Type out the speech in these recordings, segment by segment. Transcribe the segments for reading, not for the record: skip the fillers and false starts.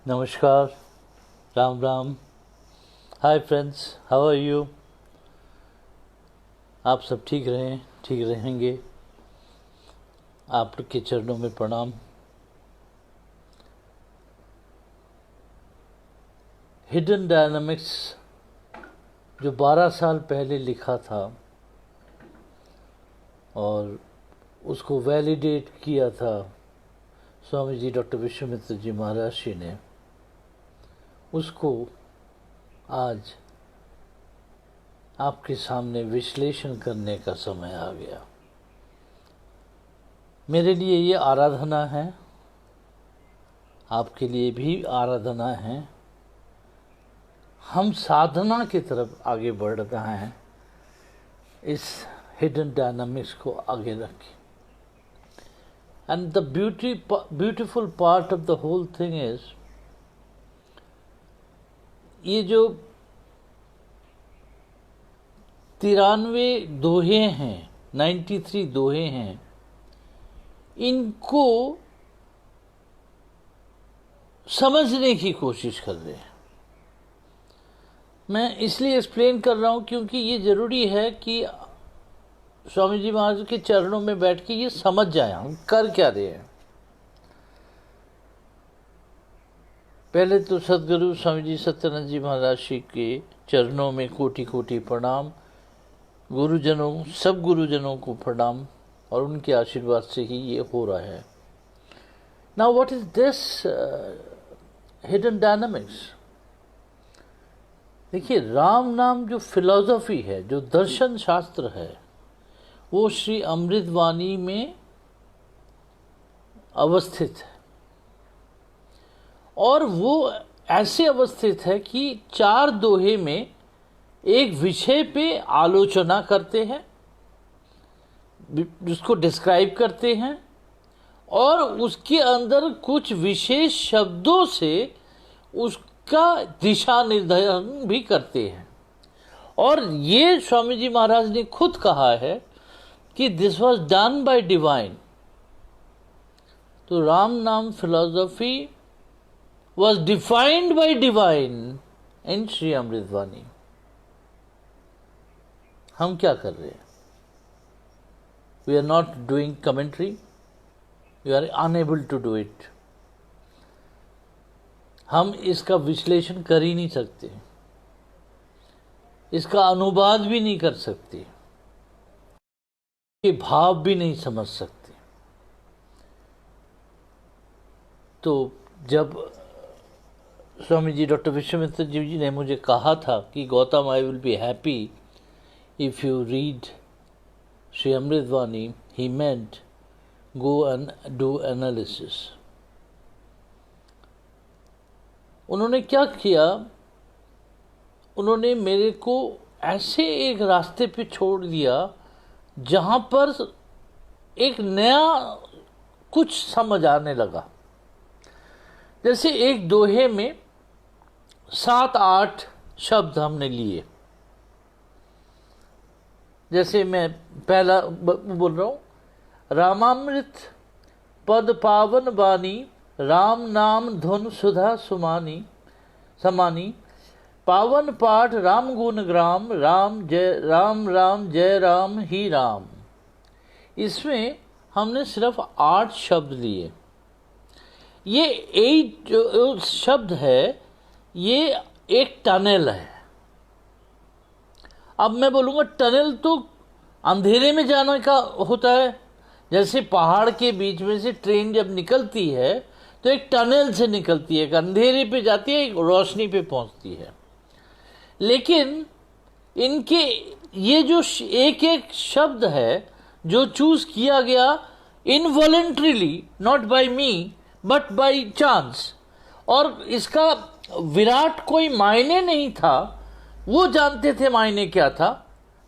नमस्कार, Ram Ram. Hi friends, how are you? आप सब ठीक रहें, ठीक रहेंगे। आपके चरणों में प्रणाम। हिडन डायनामिक्स जो 12 साल पहले लिखा था और उसको वैलिडेट किया था स्वामी जी डॉक्टर विश्वामित्र जी महाराज जी ने, उसको आज आपके सामने विश्लेषण करने का समय आ गया। मेरे लिए ये आराधना है, आपके लिए भी आराधना है। हम साधना की तरफ आगे बढ़ रहे हैं, इस हिडन डायनामिक्स को आगे रखें। And the beautiful part of the whole thing is, ये जो 93 दोहे हैं, 93 दोहे हैं, इनको समझने की कोशिश कर रहे हैं। मैं इसलिए एक्सप्लेन कर रहा हूँ क्योंकि ये ज़रूरी है कि स्वामी जी महाराज के चरणों में बैठ के ये समझ जाए हम कर क्या रहे हैं। पहले तो सदगुरु स्वामी जी सत्यानंद जी महाराज जी के चरणों में कोटि कोटि प्रणाम, गुरुजनों, सब गुरुजनों को प्रणाम, और उनके आशीर्वाद से ही ये हो रहा है। Now what is this hidden dynamics? देखिए, राम नाम जो फिलॉसफी है, जो दर्शन शास्त्र है, वो श्री अमृतवाणी में अवस्थित है। और वो ऐसे अवस्थित है कि 4 दोहे में एक विषय पे आलोचना करते हैं, जिसको डिस्क्राइब करते हैं, और उसके अंदर कुछ विशेष शब्दों से उसका दिशा निर्धारण भी करते हैं। और ये स्वामी जी महाराज ने खुद कहा है कि this was done by divine. तो Ram naam philosophy was defined by divine in Shri Amritvani. हम क्या कर रहे हैं? We are not doing commentary, we are unable to do it. हम इसका विश्लेषण कर ही नहीं सकते, इसका अनुवाद भी नहीं कर सकते, के भाव भी नहीं समझ सकते। तो जब स्वामी जी डॉक्टर विश्वामित्र जी ने मुझे कहा था कि Gautam, I will be happy if you read Shri Amritvani, he meant go and do analysis. उन्होंने क्या किया? उन्होंने मेरे को ऐसे एक रास्ते पे छोड़ दिया जहाँ पर एक नया कुछ समझ आने लगा। जैसे एक दोहे में 7-8 शब्द हमने लिए। जैसे मैं पहला बोल रहा हूँ, रामामृत पद पावन वाणी, राम नाम धुन सुधा सुमानी समानी, पावन पाठ राम गुण ग्राम, राम राम जय राम ही राम। इसमें हमने सिर्फ 8 शब्द लिए। ये 8 शब्द है, ये एक टनल है। अब मैं बोलूँगा टनल तो अंधेरे में जाने का होता है। जैसे पहाड़ के बीच में से ट्रेन जब निकलती है तो एक टनल से निकलती है, एक अंधेरे पे जाती है, एक रोशनी पे पहुंचती है। लेकिन इनके ये जो एक एक शब्द है जो चूज किया गया involuntarily, not by me but by chance, और इसका विराट कोई मायने नहीं था। वो जानते थे मायने क्या था,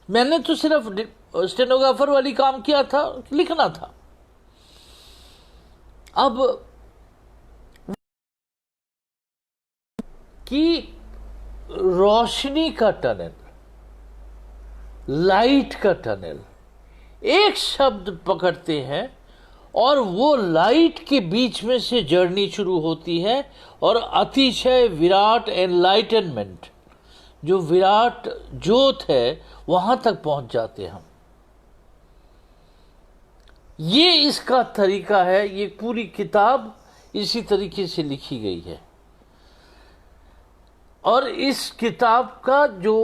मैंने तो सिर्फ स्टेनोग्राफर वाली काम किया था, लिखना था। अब कि रोशनी का टनल, लाइट का टनल, एक शब्द पकड़ते हैं और वो लाइट के बीच में से जर्नी शुरू होती है और अतिशय विराट एनलाइटनमेंट, जो विराट ज्योत है, वहां तक पहुंच जाते हैं हम। ये इसका तरीका है। ये पूरी किताब इसी तरीके से लिखी गई है। और इस किताब का जो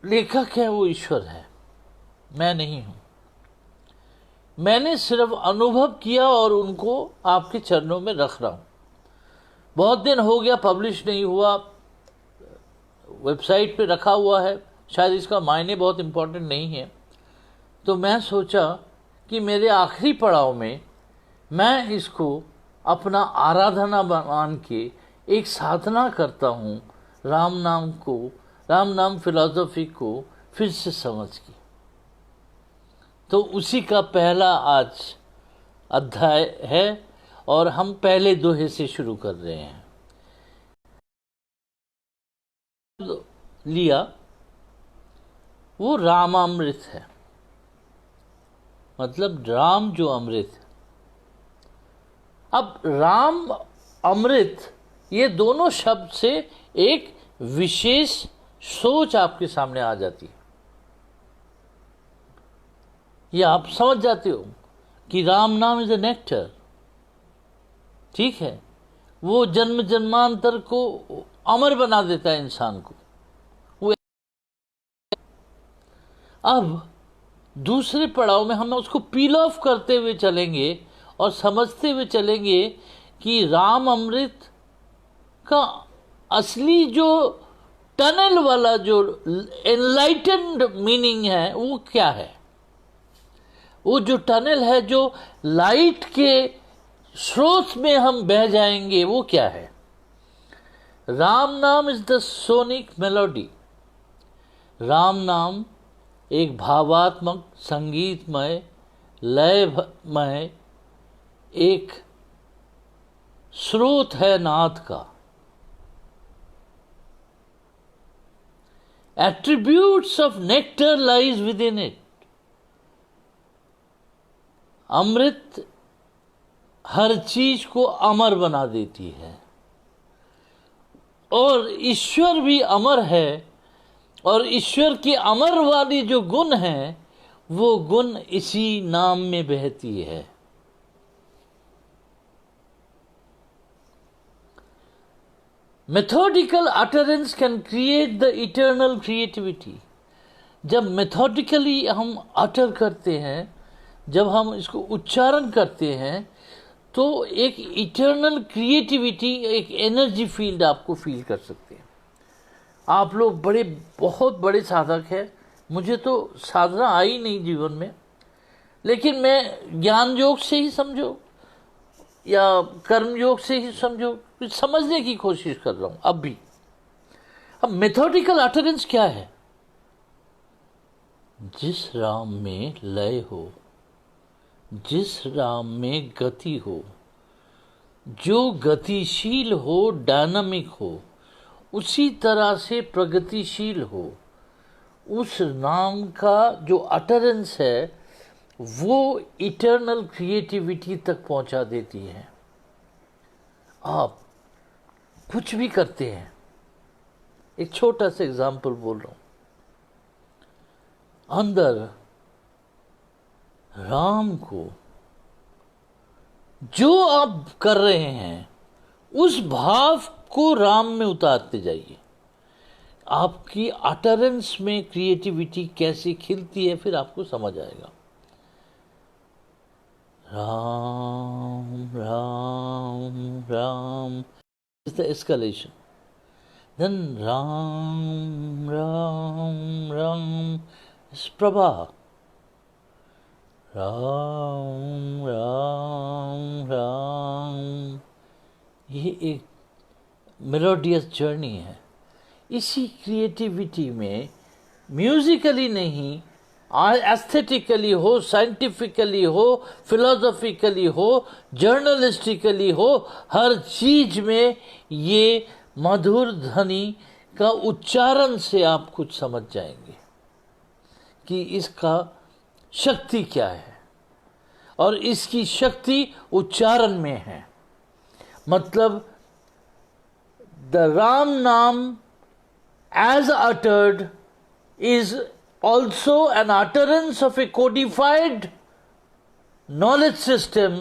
लेखक है वो ईश्वर है, मैं नहीं हूं। मैंने सिर्फ अनुभव किया और उनको आपके चरणों में रख रहा हूं। बहुत दिन हो गया, पब्लिश नहीं हुआ, वेबसाइट पे रखा हुआ है, शायद इसका मायने बहुत इम्पोर्टेंट नहीं है। तो मैं सोचा कि मेरे आखिरी पड़ाव में मैं इसको अपना आराधना मान के एक साधना करता हूँ, राम नाम फिलॉसफी को फिर से समझ के। तो उसी का पहला आज अध्याय है और हम पहले दोहे से शुरू कर रहे हैं। लिया वो रामामृत है, मतलब राम जो अमृत है। अब राम अमृत, ये दोनों शब्द से एक विशेष सोच आपके सामने आ जाती है। ये आप समझ जाते हो कि राम नाम इज ए नेक्टर, ठीक है। वो जन्म जन्मांतर को अमर बना देता है इंसान को। वो अब दूसरे पड़ाव में हम उसको पील ऑफ करते हुए चलेंगे और समझते हुए चलेंगे कि राम अमृत का असली जो टनल वाला जो एनलाइटेंड मीनिंग है वो क्या है। वो जो टनल है, जो लाइट के स्रोत में हम बह जाएंगे, वो क्या है। राम नाम is the sonic melody. Ram नाम एक भावात्मक, संगीतमय, लयमय एक स्रोत है नाद का। Attributes of nectar lies within it. अमृत हर चीज को अमर बना देती है और ईश्वर भी अमर है, और ईश्वर की अमर वाली जो गुण है वो गुण इसी नाम में बहती है। Methodical utterance can create the eternal creativity. जब मेथोडिकली हम अटर करते हैं, जब हम इसको उच्चारण करते हैं, तो एक इटर्नल क्रिएटिविटी, एक एनर्जी फील्ड आपको फील कर सकते हैं। आप लोग बहुत बड़े साधक हैं। मुझे तो साधना आई नहीं जीवन में, लेकिन मैं ज्ञान योग से ही समझो या कर्म योग से ही समझो, कुछ समझने की कोशिश कर रहा हूं अब भी। अब मेथोडिकल अटरेंस क्या है। जिस राम में लय हो, जिस राम में गति हो, जो गतिशील हो, डायनामिक हो, उसी तरह से प्रगतिशील हो, उस नाम का जो अटरेंस है वो इटर्नल क्रिएटिविटी तक पहुंचा देती है। आप कुछ भी करते हैं, एक छोटा सा एग्जाम्पल बोल रहा हूं, अंदर राम को जो आप कर रहे हैं उस भाव को राम में उतारते जाइए। आपकी अटरेंस में क्रिएटिविटी कैसे खिलती है फिर आपको समझ आएगा। Ram Ram Ram is the escalation. Then Ram Ram Ram is Prabha. Ram Ram Ram, ये एक मेलोडियस जर्नी है। इसी क्रिएटिविटी में म्यूजिकली नहीं, एस्थेटिकली हो, साइंटिफिकली हो, फिलोसॉफिकली हो, जर्नलिस्टिकली हो, हर चीज में ये मधुर ध्वनि का उच्चारण से आप कुछ समझ जाएंगे कि इसका शक्ति क्या है। और इसकी शक्ति उच्चारण में है। मतलब द राम नाम as uttered is also an utterance of a codified knowledge system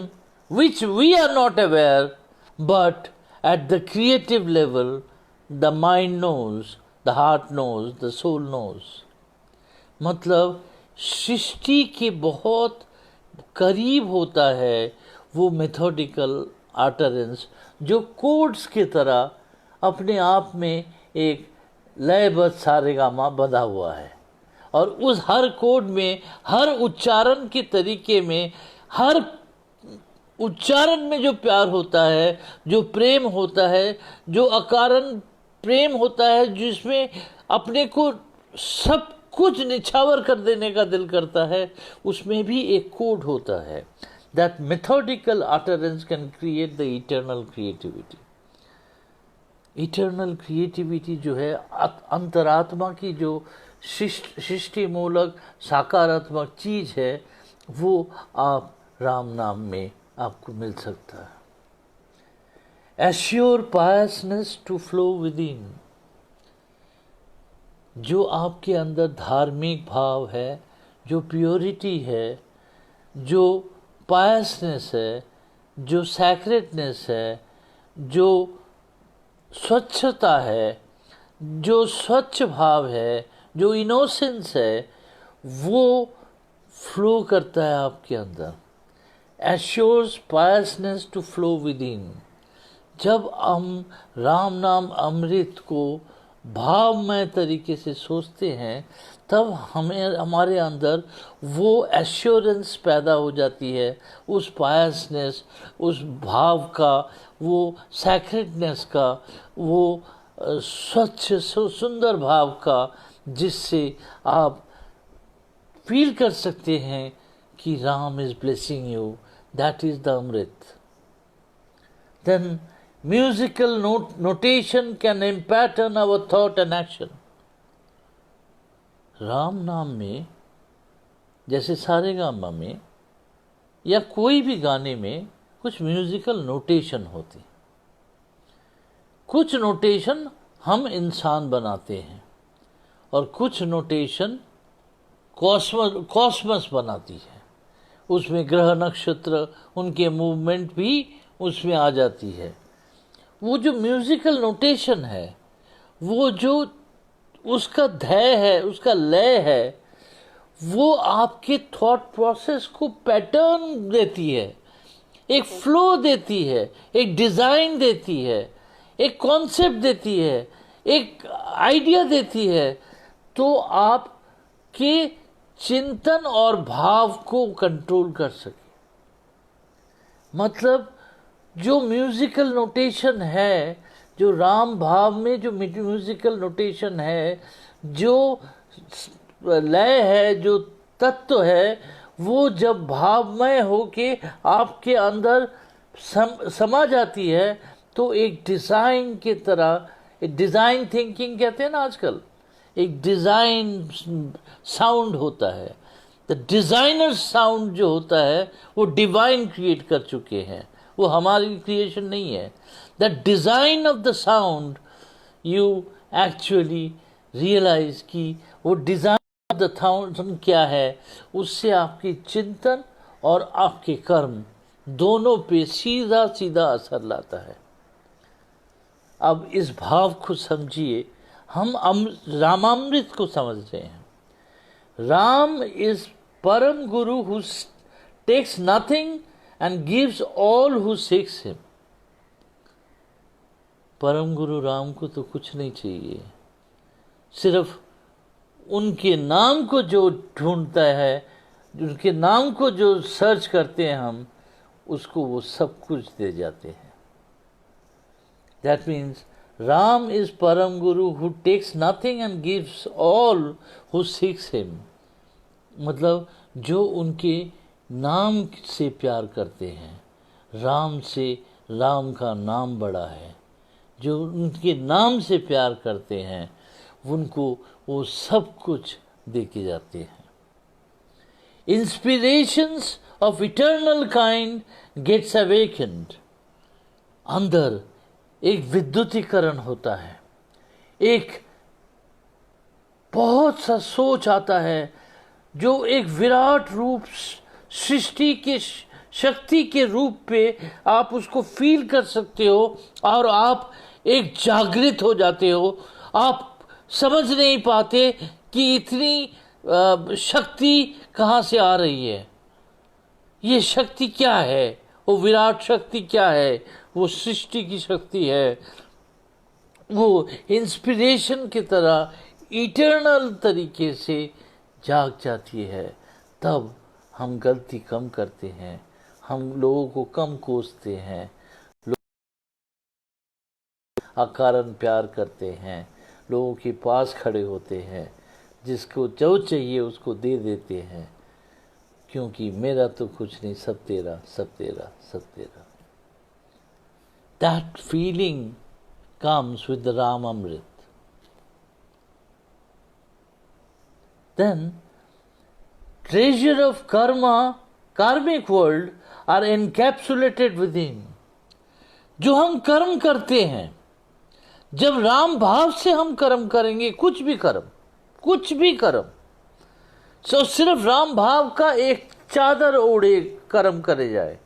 which we are not aware, but at the creative level the mind knows, the heart knows, the soul knows. मतलब सृष्टि के बहुत करीब होता है वो methodical आटरेंस जो codes की तरह अपने आप में एक लयबद्ध सारेगामा बंधा हुआ है, और उस हर कोड में, हर उच्चारण के तरीके में, हर उच्चारण में जो प्यार होता है, जो प्रेम होता है, जो अकारण प्रेम होता है, जिसमें अपने को सब कुछ निछावर कर देने का दिल करता है, उसमें भी एक कोड होता है। That methodical utterance can create the eternal creativity. Eternal creativity जो है अंतरात्मा की जो सृष्टि मूलक सकारात्मक चीज़ है, वो आप राम नाम में आपको मिल सकता है। Assure piousness to flow within, जो आपके अंदर धार्मिक भाव है, जो प्योरिटी है, जो पायसनेस है, जो सैक्रेडनेस है, जो स्वच्छता है, जो स्वच्छ भाव है, जो इनोसेंस है, वो फ्लो करता है आपके अंदर। Assures piousness to flow within. जब हम राम नाम अमृत को भावमय तरीके से सोचते हैं, तब हमें हमारे अंदर वो एश्योरेंस पैदा हो जाती है, उस पायसनेस, उस भाव का, वो सैक्रेडनेस का, वो स्वच्छ सुंदर भाव का, जिससे आप फील कर सकते हैं कि Ram is blessing you, that is the amrit. Then musical notation can impattern our thought and action. Ram नाम में, जैसे सारेगामा में या कोई भी गाने में कुछ म्यूजिकल नोटेशन होती, कुछ नोटेशन हम इंसान बनाते हैं और कुछ नोटेशन कॉस्मस बनाती है। उसमें ग्रह नक्षत्र, उनके मूवमेंट भी उसमें आ जाती है। वो जो म्यूजिकल नोटेशन है, वो जो उसका ध्यय है, उसका लय है, वो आपके थॉट प्रोसेस को पैटर्न देती है, एक फ्लो देती है, एक डिज़ाइन देती है, एक कॉन्सेप्ट देती है, एक आइडिया देती है, तो आप के चिंतन और भाव को कंट्रोल कर सके। मतलब जो म्यूजिकल नोटेशन है, जो राम भाव में जो म्यूजिकल नोटेशन है, जो लय है, जो तत्व है, वो जब भावमय होके आपके अंदर समा जाती है, तो एक डिज़ाइन की तरह, एक डिज़ाइन थिंकिंग कहते हैं ना आजकल, एक डिज़ाइन साउंड होता है। द डिज़ाइनर साउंड जो होता है वो डिवाइन क्रिएट कर चुके हैं, वो हमारी क्रिएशन नहीं है। The design of the sound you actually realize कि वो डिज़ाइन ऑफ द साउंड क्या है, उससे आपकी चिंतन और आपके कर्म दोनों पे सीधा सीधा असर लाता है। अब इस भाव को समझिए, हम रामामृत को समझ रहे हैं। Ram is param guru who takes nothing and gives all who seeks him. Param guru Ram को तो कुछ नहीं चाहिए, सिर्फ उनके नाम को जो ढूंढता है, उनके नाम को जो सर्च करते हैं हम, उसको वो सब कुछ दे जाते हैं। That means Ram is Param Guru who takes nothing and gives all who seeks him. मतलब जो उनके नाम से प्यार करते हैं, राम से, राम का नाम बड़ा है, जो उनके नाम से प्यार करते हैं, उनको वो सब कुछ दे के जाते हैं। Inspirations of eternal kind gets awakened. अंदर एक विद्युतीकरण होता है, एक बहुत सा सोच आता है जो एक विराट रूप सृष्टि के शक्ति के रूप पे आप उसको फील कर सकते हो और आप एक जागृत हो जाते हो। आप समझ नहीं पाते कि इतनी शक्ति कहाँ से आ रही है, ये शक्ति क्या है, वो विराट शक्ति क्या है, वो सृष्टि की शक्ति है, वो इंस्पिरेशन की तरह इटर्नल तरीके से जाग जाती है। तब हम गलती कम करते हैं, हम लोगों को कम कोसते हैं, अकारण प्यार करते हैं, लोगों के पास खड़े होते हैं, जिसको जो चाहिए उसको दे देते हैं, क्योंकि मेरा तो कुछ नहीं, सब तेरा, सब तेरा, सब तेरा। That feeling comes with the Ram Amrit. Then, treasure of karma, karmic world are encapsulated within. जो हम कर्म करते हैं, जब राम भाव से हम कर्म करेंगे, कुछ भी कर्म, तो सिर्फ राम भाव का एक चादर ओढ़े कर्म करे जाए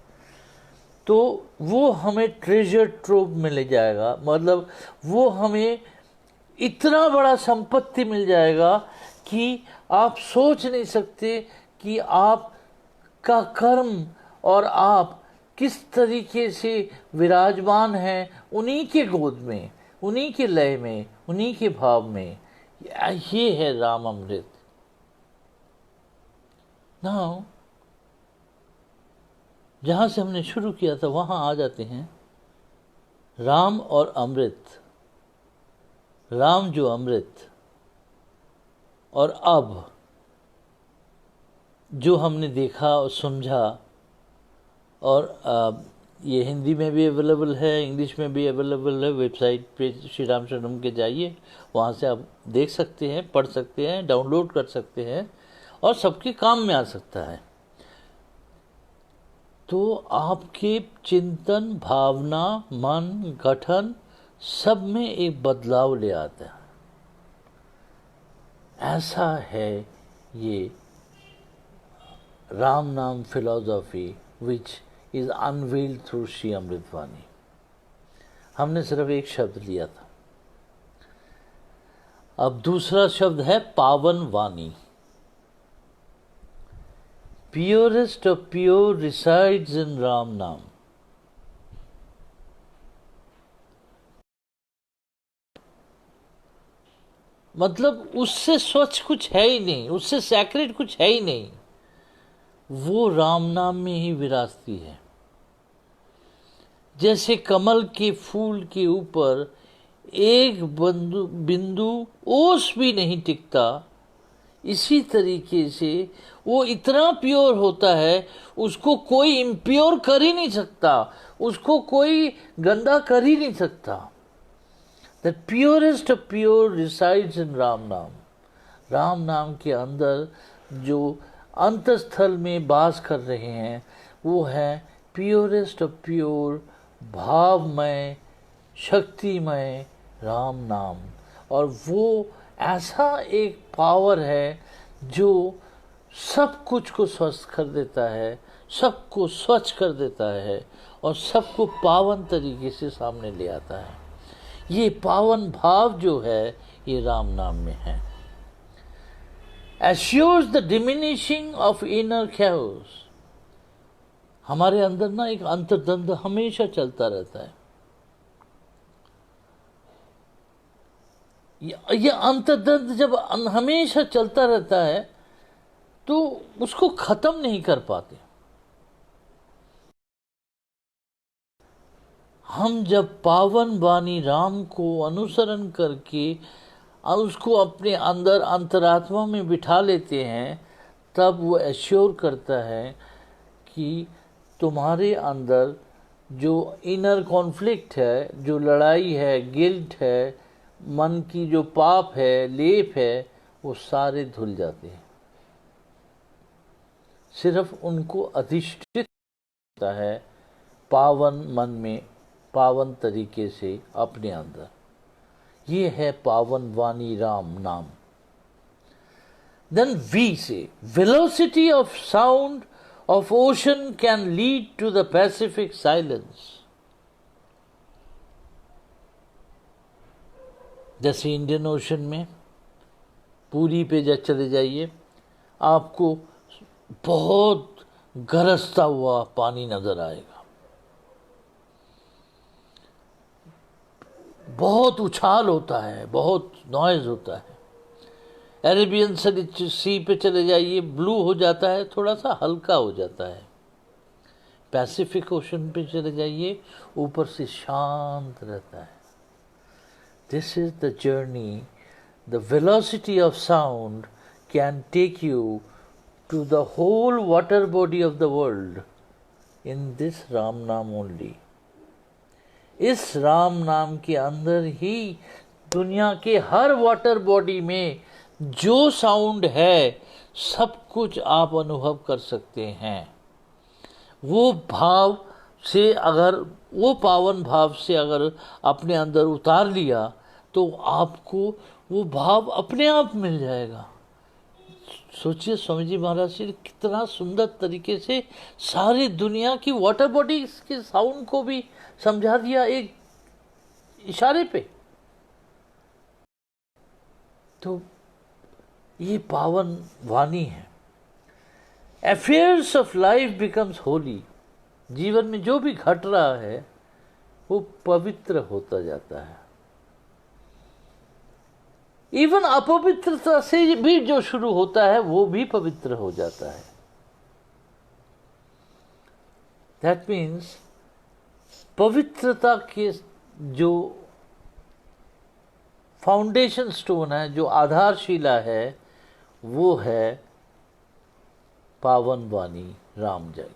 तो वो हमें ट्रेजर ट्रोव मिल जाएगा। मतलब वो हमें इतना बड़ा संपत्ति मिल जाएगा कि आप सोच नहीं सकते कि आप का कर्म और आप किस तरीके से विराजमान हैं उन्हीं के गोद में, उन्हीं के लय में, उन्हीं के भाव में। ये है राम अमृत। नाउ जहाँ से हमने शुरू किया था वहाँ आ जाते हैं। राम और अमृत, राम जो अमृत, और अब जो हमने देखा और समझा, और ये हिंदी में भी अवेलेबल है, इंग्लिश में भी अवेलेबल है। वेबसाइट पे श्री राम शरणम के जाइए, वहाँ से आप देख सकते हैं, पढ़ सकते हैं, डाउनलोड कर सकते हैं और सबके काम में आ सकता है। तो आपके चिंतन, भावना, मन, गठन सब में एक बदलाव ले आता है। ऐसा है ये Ram naam philosophy which is unveiled through Shri Amritvani. हमने सिर्फ एक शब्द लिया था, अब दूसरा शब्द है पावन वाणी। Purest of pure resides in Ram नाम। मतलब उससे स्वच्छ कुछ है ही नहीं, उससे सैक्रेड कुछ है ही नहीं, वो राम नाम में ही विराजती है। जैसे कमल के फूल के ऊपर एक बिंदु ओस भी नहीं टिकता, इसी तरीके से वो इतना प्योर होता है, उसको कोई इम्प्योर कर ही नहीं सकता, उसको कोई गंदा कर ही नहीं सकता। The purest of pure resides in Ram नाम। राम नाम के अंदर जो अंतस्थल में वास कर रहे हैं वो है प्योरेस्ट ऑफ प्योर, भावमय, शक्तिमय राम नाम। और वो ऐसा एक पावर है जो सब कुछ को स्वस्थ कर देता है, सबको स्वच्छ कर देता है और सबको पावन तरीके से सामने ले आता है। ये पावन भाव जो है ये राम नाम में है। Assures the diminishing of inner chaos। हमारे अंदर ना एक अंतर्द्वंद हमेशा चलता रहता है। ये अंतर्द्वंद जब हमेशा चलता रहता है तो उसको खत्म नहीं कर पाते। हम जब पावन वाणी राम को अनुसरण करके उसको अपने अंदर अंतरात्मा में बिठा लेते हैं, तब वो एश्योर करता है कि तुम्हारे अंदर जो इनर कॉन्फ्लिक्ट है, जो लड़ाई है, गिल्ट है, मन की जो पाप है, लेप है, वो सारे धुल जाते हैं, सिर्फ उनको अधिष्ठित होता है पावन मन में, पावन तरीके से अपने अंदर। ये है पावन वाणी राम नाम। Then we say, velocity of sound of ocean can lead to the Pacific silence. जैसे इंडियन ओशन में पूरी पे चले जाइए, आपको बहुत गरजता हुआ पानी नजर आएगा, बहुत उछाल होता है, बहुत नॉइज होता है। अरेबियन सी पे चले जाइए, ब्लू हो जाता है, थोड़ा सा हल्का हो जाता है। पैसिफिक ओशन पे चले जाइए, ऊपर से शांत रहता है। This is the journey. The velocity of sound can take you to the whole water body of the world in this Ram naam only. इस राम नाम के अंदर ही दुनिया के हर वाटर बॉडी में जो साउंड है, सब कुछ आप अनुभव कर सकते हैं। वो भाव से अगर, वो पावन भाव से अगर अपने अंदर उतार लिया, तो आपको वो भाव अपने आप मिल जाएगा। सोचिए स्वामी जी महाराज जी कितना सुंदर तरीके से सारी दुनिया की वाटर बॉडी के साउंड को भी समझा दिया एक इशारे पे। तो ये पावन वाणी है। Affairs of life becomes Holi. जीवन में जो भी घट रहा है वो पवित्र होता जाता है। इवन अपवित्रता से भी जो शुरू होता है वो भी पवित्र हो जाता है। दैट मीन्स पवित्रता के जो फाउंडेशन स्टोन है, जो आधारशिला है, वो है पावन वाणी राम जय का।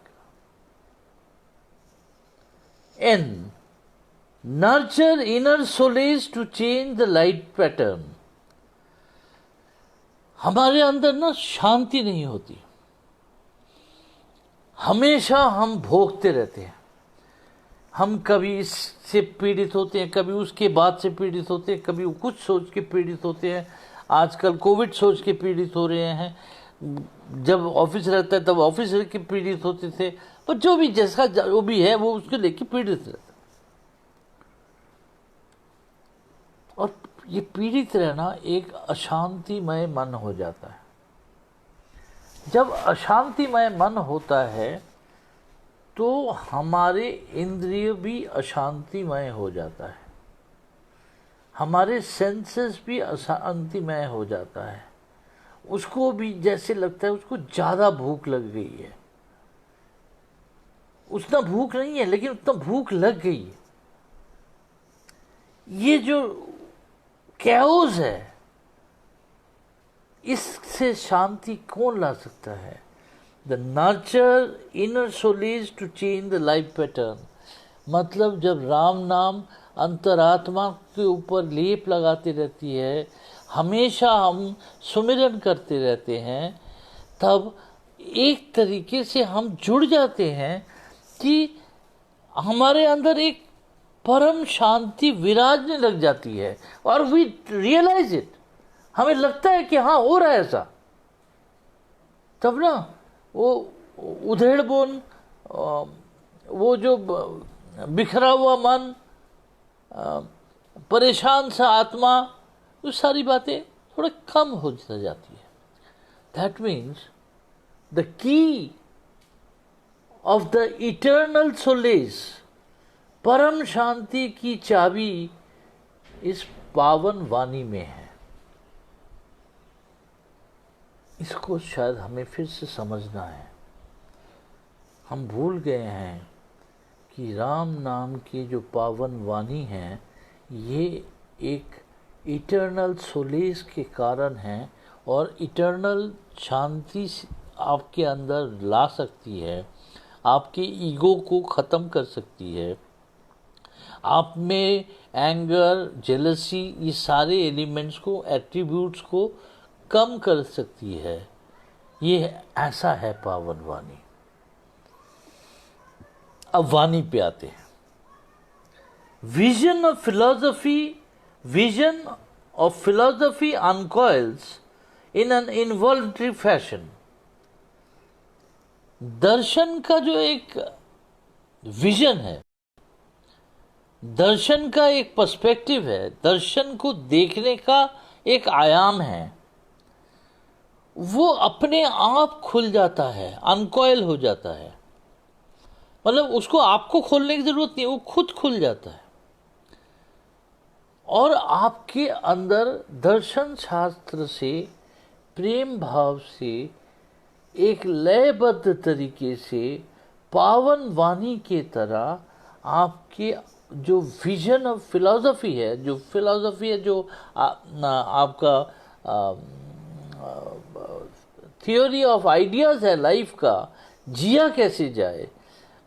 N. Nurture inner solace to change the light pattern. हमारे अंदर ना शांति नहीं होती, हमेशा हम भोगते रहते हैं। हम कभी इससे पीड़ित होते हैं, कभी उसके बाद से पीड़ित होते हैं, कभी कुछ सोच के पीड़ित होते हैं। आजकल कोविड सोच के पीड़ित हो रहे हैं, जब ऑफिस रहता है तब ऑफिस के पीड़ित होते थे, पर जो भी जैसा जो भी है वो उसको लेके पीड़ित रहता है। और ये पीड़ित रहना एक अशांतिमय मन हो जाता है। जब अशांतिमय मन होता है तो हमारे इंद्रिय भी अशांतिमय हो जाता है, हमारे सेंसेस भी अशांतिमय हो जाता है। उसको भी जैसे लगता है उसको ज़्यादा भूख लग गई है। उतना भूख नहीं है लेकिन उतना भूख लग गई है। ये जो कैओस है, इससे शांति कौन ला सकता है? The nurture inner solace to change the life pattern. मतलब जब राम नाम अंतरात्मा के ऊपर लेप लगाती रहती है, हमेशा हम सुमिरन करते रहते हैं, तब एक तरीके से हम जुड़ जाते हैं कि हमारे अंदर एक परम शांति विराजने लग जाती है। और वी रियलाइज इट, हमें लगता है कि हाँ हो रहा है ऐसा। तब ना वो उधेड़बुन, वो जो बिखरा हुआ मन, परेशान सा आत्मा, वो सारी बातें थोड़ा कम हो जाती है। That means the key of the eternal solace, परम शांति की चाबी इस पावन वाणी में है। इसको शायद हमें फिर से समझना है। हम भूल गए हैं कि राम नाम की जो पावन वाणी है, ये एक इटर्नल सोलेस के कारण है और इटर्नल शांति आपके अंदर ला सकती है, आपके ईगो को ख़त्म कर सकती है, आप में एंगर, जेलसी, ये सारे एलिमेंट्स को, एट्रीब्यूट्स को कम कर सकती है। ये ऐसा है पावन वाणी। अब वाणी पे आते हैं। Vision of philosophy uncoils in an involuntary fashion. दर्शन का जो एक विजन है, दर्शन का एक पर्सपेक्टिव है, दर्शन को देखने का एक आयाम है, वो अपने आप खुल जाता है, अनकॉयल हो जाता है। मतलब उसको आपको खोलने की जरूरत नहीं, वो खुद खुल जाता है और आपके अंदर दर्शन शास्त्र से, प्रेम भाव से, एक लयबद्ध तरीके से पावन वाणी के तरह आपके जो विजन ऑफ फिलॉसफी है, जो आपका थियोरी ऑफ आइडियाज़ है लाइफ का, जिया कैसे जाए,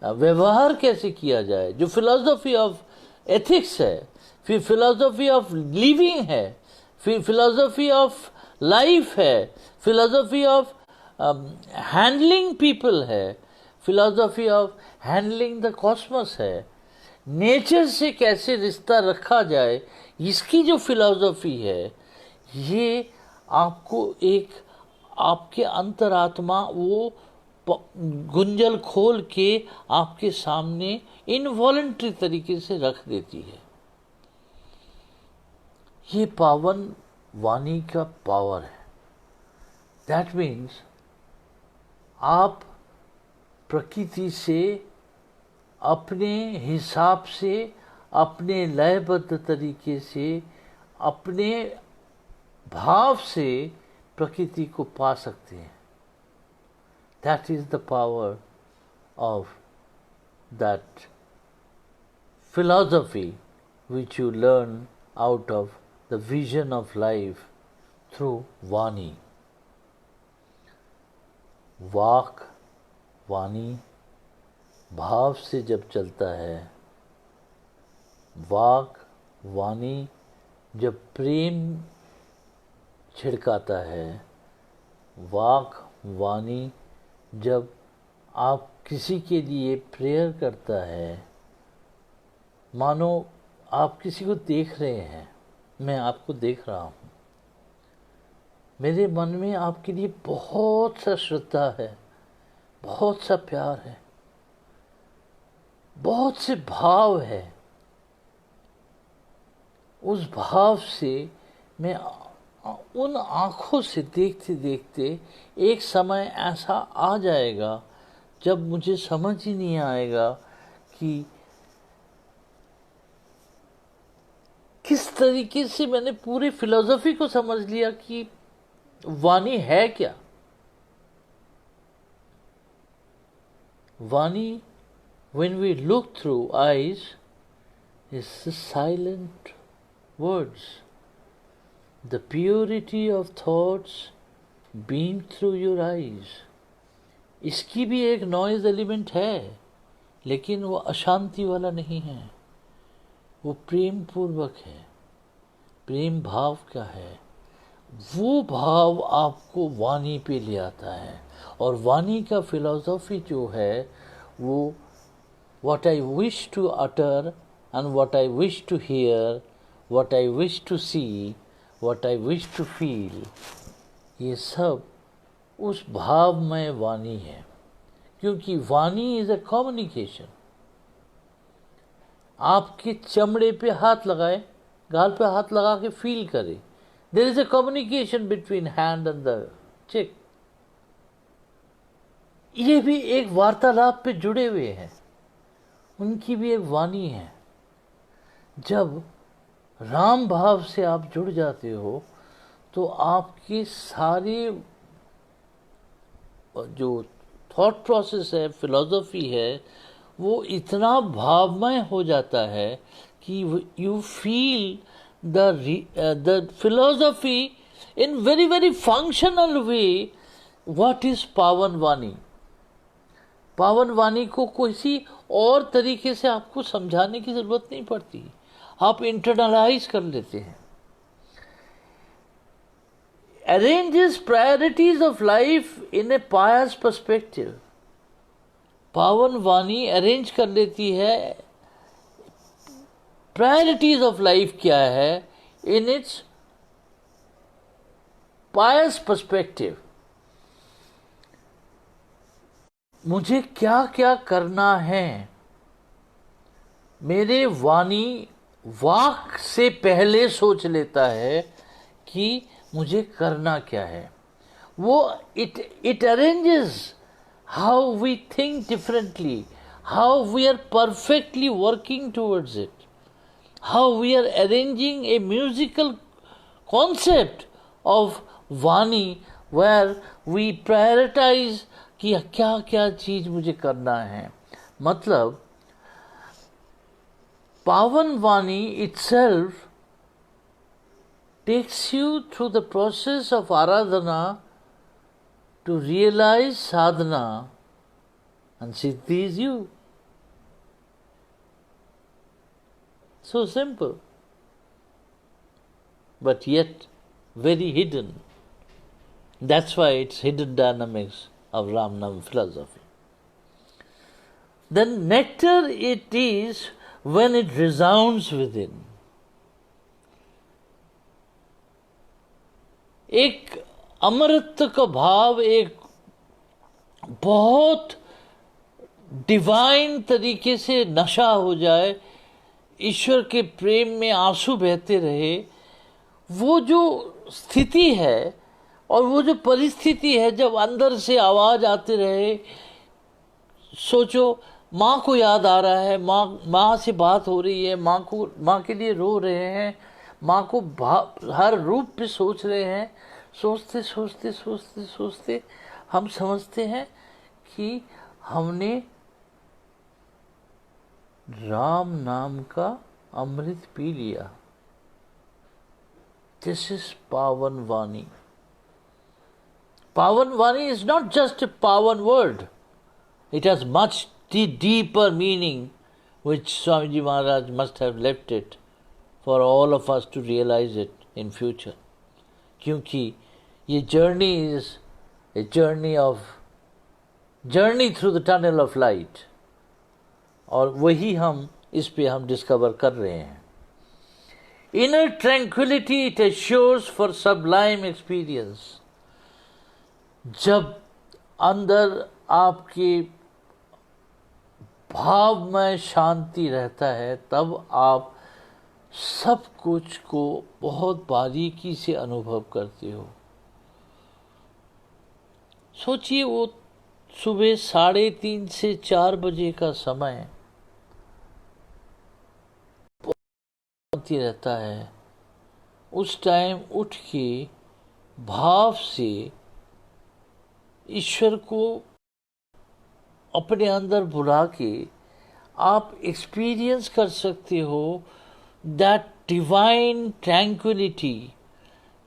व्यवहार कैसे किया जाए, जो फिलॉसफी ऑफ एथिक्स है, फिर फिलॉसफी ऑफ लिविंग है, फिर फिलॉसफी ऑफ लाइफ है, फिलॉसफी ऑफ हैंडलिंग पीपल है, philosophy of handling the Cosmos है, नेचर से कैसे रिश्ता रखा जाए, इसकी जो फिलॉसफी है, ये आपको एक आपके अंतरात्मा वो गुंजल खोल के आपके सामने इनवॉलंटरी तरीके से रख देती है। ये पावन वाणी का पावर है। दैट मीन्स आप प्रकृति से अपने हिसाब से, अपने लयबद्ध तरीके से, अपने भाव से प्रकृति को पा सकते हैं। That is the power of that philosophy which you learn out of the vision of life through Vani. वाक, वाणी भाव से जब चलता है, वाक वाणी जब प्रेम छिड़काता है, वाक वाणी जब आप किसी के लिए प्रेयर करता है, मानो आप किसी को देख रहे हैं, मैं आपको देख रहा हूँ, मेरे मन में आपके लिए बहुत सा श्रद्धा है, बहुत सा प्यार है, बहुत से भाव है। उस भाव से मैं उन आँखों से देखते देखते एक समय ऐसा आ जाएगा जब मुझे समझ ही नहीं आएगा कि किस तरीके से मैंने पूरी फिलॉसफी को समझ लिया कि वाणी है क्या। वाणी, when we look through eyes, is the silent words. The purity of thoughts beam through your eyes. इसकी भी एक नॉइज एलिमेंट है, लेकिन वो अशांति वाला नहीं है, वो प्रेम पूर्वक है, प्रेम भाव का है। वो भाव आपको वाणी पे ले आता है और वाणी का फिलॉसफी जो है वो what I wish to utter and what I wish to hear, what I wish to see, what I wish to feel, ये सब उस भावमय वाणी है। क्योंकि वाणी इज अ कम्युनिकेशन। आपके चमड़े पे हाथ लगाए, गाल पे हाथ लगा के फील करें, there is a communication between hand and the cheek. ये भी एक वार्तालाप पे जुड़े हुए हैं, उनकी भी एक वाणी है। जब राम भाव से आप जुड़ जाते हो तो आपके सारे जो थॉट प्रोसेस है, फिलॉसफी है, वो इतना भावमय हो जाता है कि you feel the philosophy in very very functional way. What is पावन वाणी? पावन वाणी को किसी और तरीके से आपको समझाने की ज़रूरत नहीं पड़ती, आप इंटरनलाइज कर लेते हैं। arranges priorities of life in a pious perspective. पावन वाणी अरेंज कर लेती है प्रायोरिटीज ऑफ लाइफ क्या है इन इट्स पायस पर्सपेक्टिव. मुझे क्या क्या करना है, मेरे वाणी वाक से पहले सोच लेता है कि मुझे करना क्या है. वो it arranges how we think differently, how we are perfectly working towards it, how we are arranging a musical concept of vani where we prioritize कि क्या क्या चीज मुझे करना है. मतलब पावन वाणी itself takes you through the process of aradhana to realize sadhana, and siddhi is you. So simple, but yet very hidden. That's why it's hidden dynamics of Ramnam philosophy. Then nectar it is when it resounds within. एक अमृत का भाव, एक बहुत divine तरीके से नशा हो जाए, ईश्वर के प्रेम में आंसू बहते रहे, वो जो स्थिति है और वो जो परिस्थिति है, जब अंदर से आवाज आते रहे, सोचो माँ को याद आ रहा है, माँ से बात हो रही है, माँ के लिए रो रहे हैं, माँ को हर रूप पे सोच रहे हैं. सोचते सोचते सोचते सोचते हम समझते हैं कि हमने राम नाम का अमृत पी लिया. दिस इज पावन वाणी. पावन वाणी इज नॉट जस्ट ए पावन word, it has much deeper meaning which Swamiji Maharaj must have left it for all of us to realize it in future. क्योंकि ये journey is a journey through the tunnel of light, और वही हम इस पे हम discover कर रहे हैं. Inner tranquility it assures for sublime experience. जब अंदर आपके भाव में शांति रहता है, तब आप सब कुछ को बहुत बारीकी से अनुभव करते हो. सोचिए वो सुबह 3:30 से 4 बजे का समय रहता है. उस टाइम उठ के भाव से ईश्वर को अपने अंदर बुला के आप एक्सपीरियंस कर सकते हो that divine tranquillity,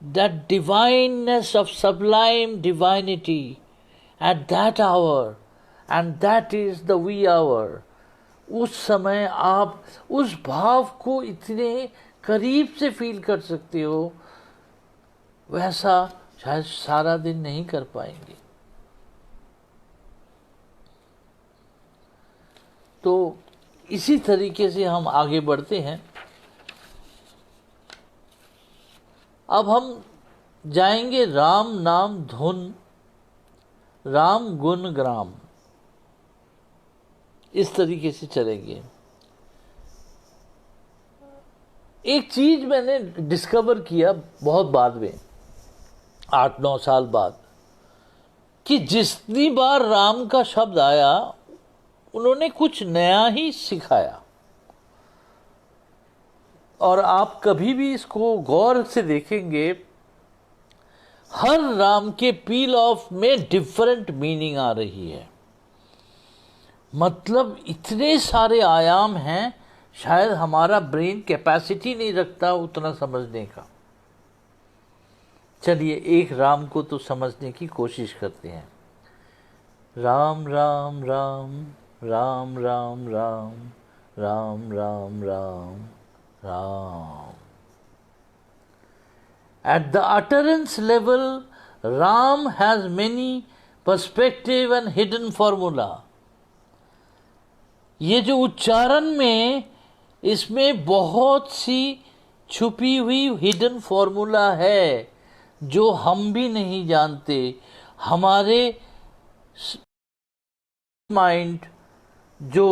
that divineness of sublime divinity at that hour, and that is the wee hour. उस समय आप उस भाव को इतने करीब से फील कर सकते हो, वैसा शायद सारा दिन नहीं कर पाएंगे. तो इसी तरीके से हम आगे बढ़ते हैं. अब हम जाएंगे राम नाम धुन, राम गुण ग्राम, इस तरीके से चलेंगे. एक चीज मैंने डिस्कवर किया बहुत बाद में, 8-9 साल बाद, कि जितनी बार राम का शब्द आया उन्होंने कुछ नया ही सिखाया. और आप कभी भी इसको गौर से देखेंगे, हर राम के पील ऑफ में डिफरेंट मीनिंग आ रही है. मतलब इतने सारे आयाम हैं, शायद हमारा ब्रेन कैपेसिटी नहीं रखता उतना समझने का. चलिए एक राम को तो समझने की कोशिश करते हैं. Ram Ram Ram Ram Ram Ram Ram Ram Ram Ram. At the utterance level, Ram has many perspective and hidden formula. ये जो उच्चारण में, इसमें बहुत सी छुपी हुई हिडन फॉर्मूला है जो हम भी नहीं जानते. हमारे माइंड जो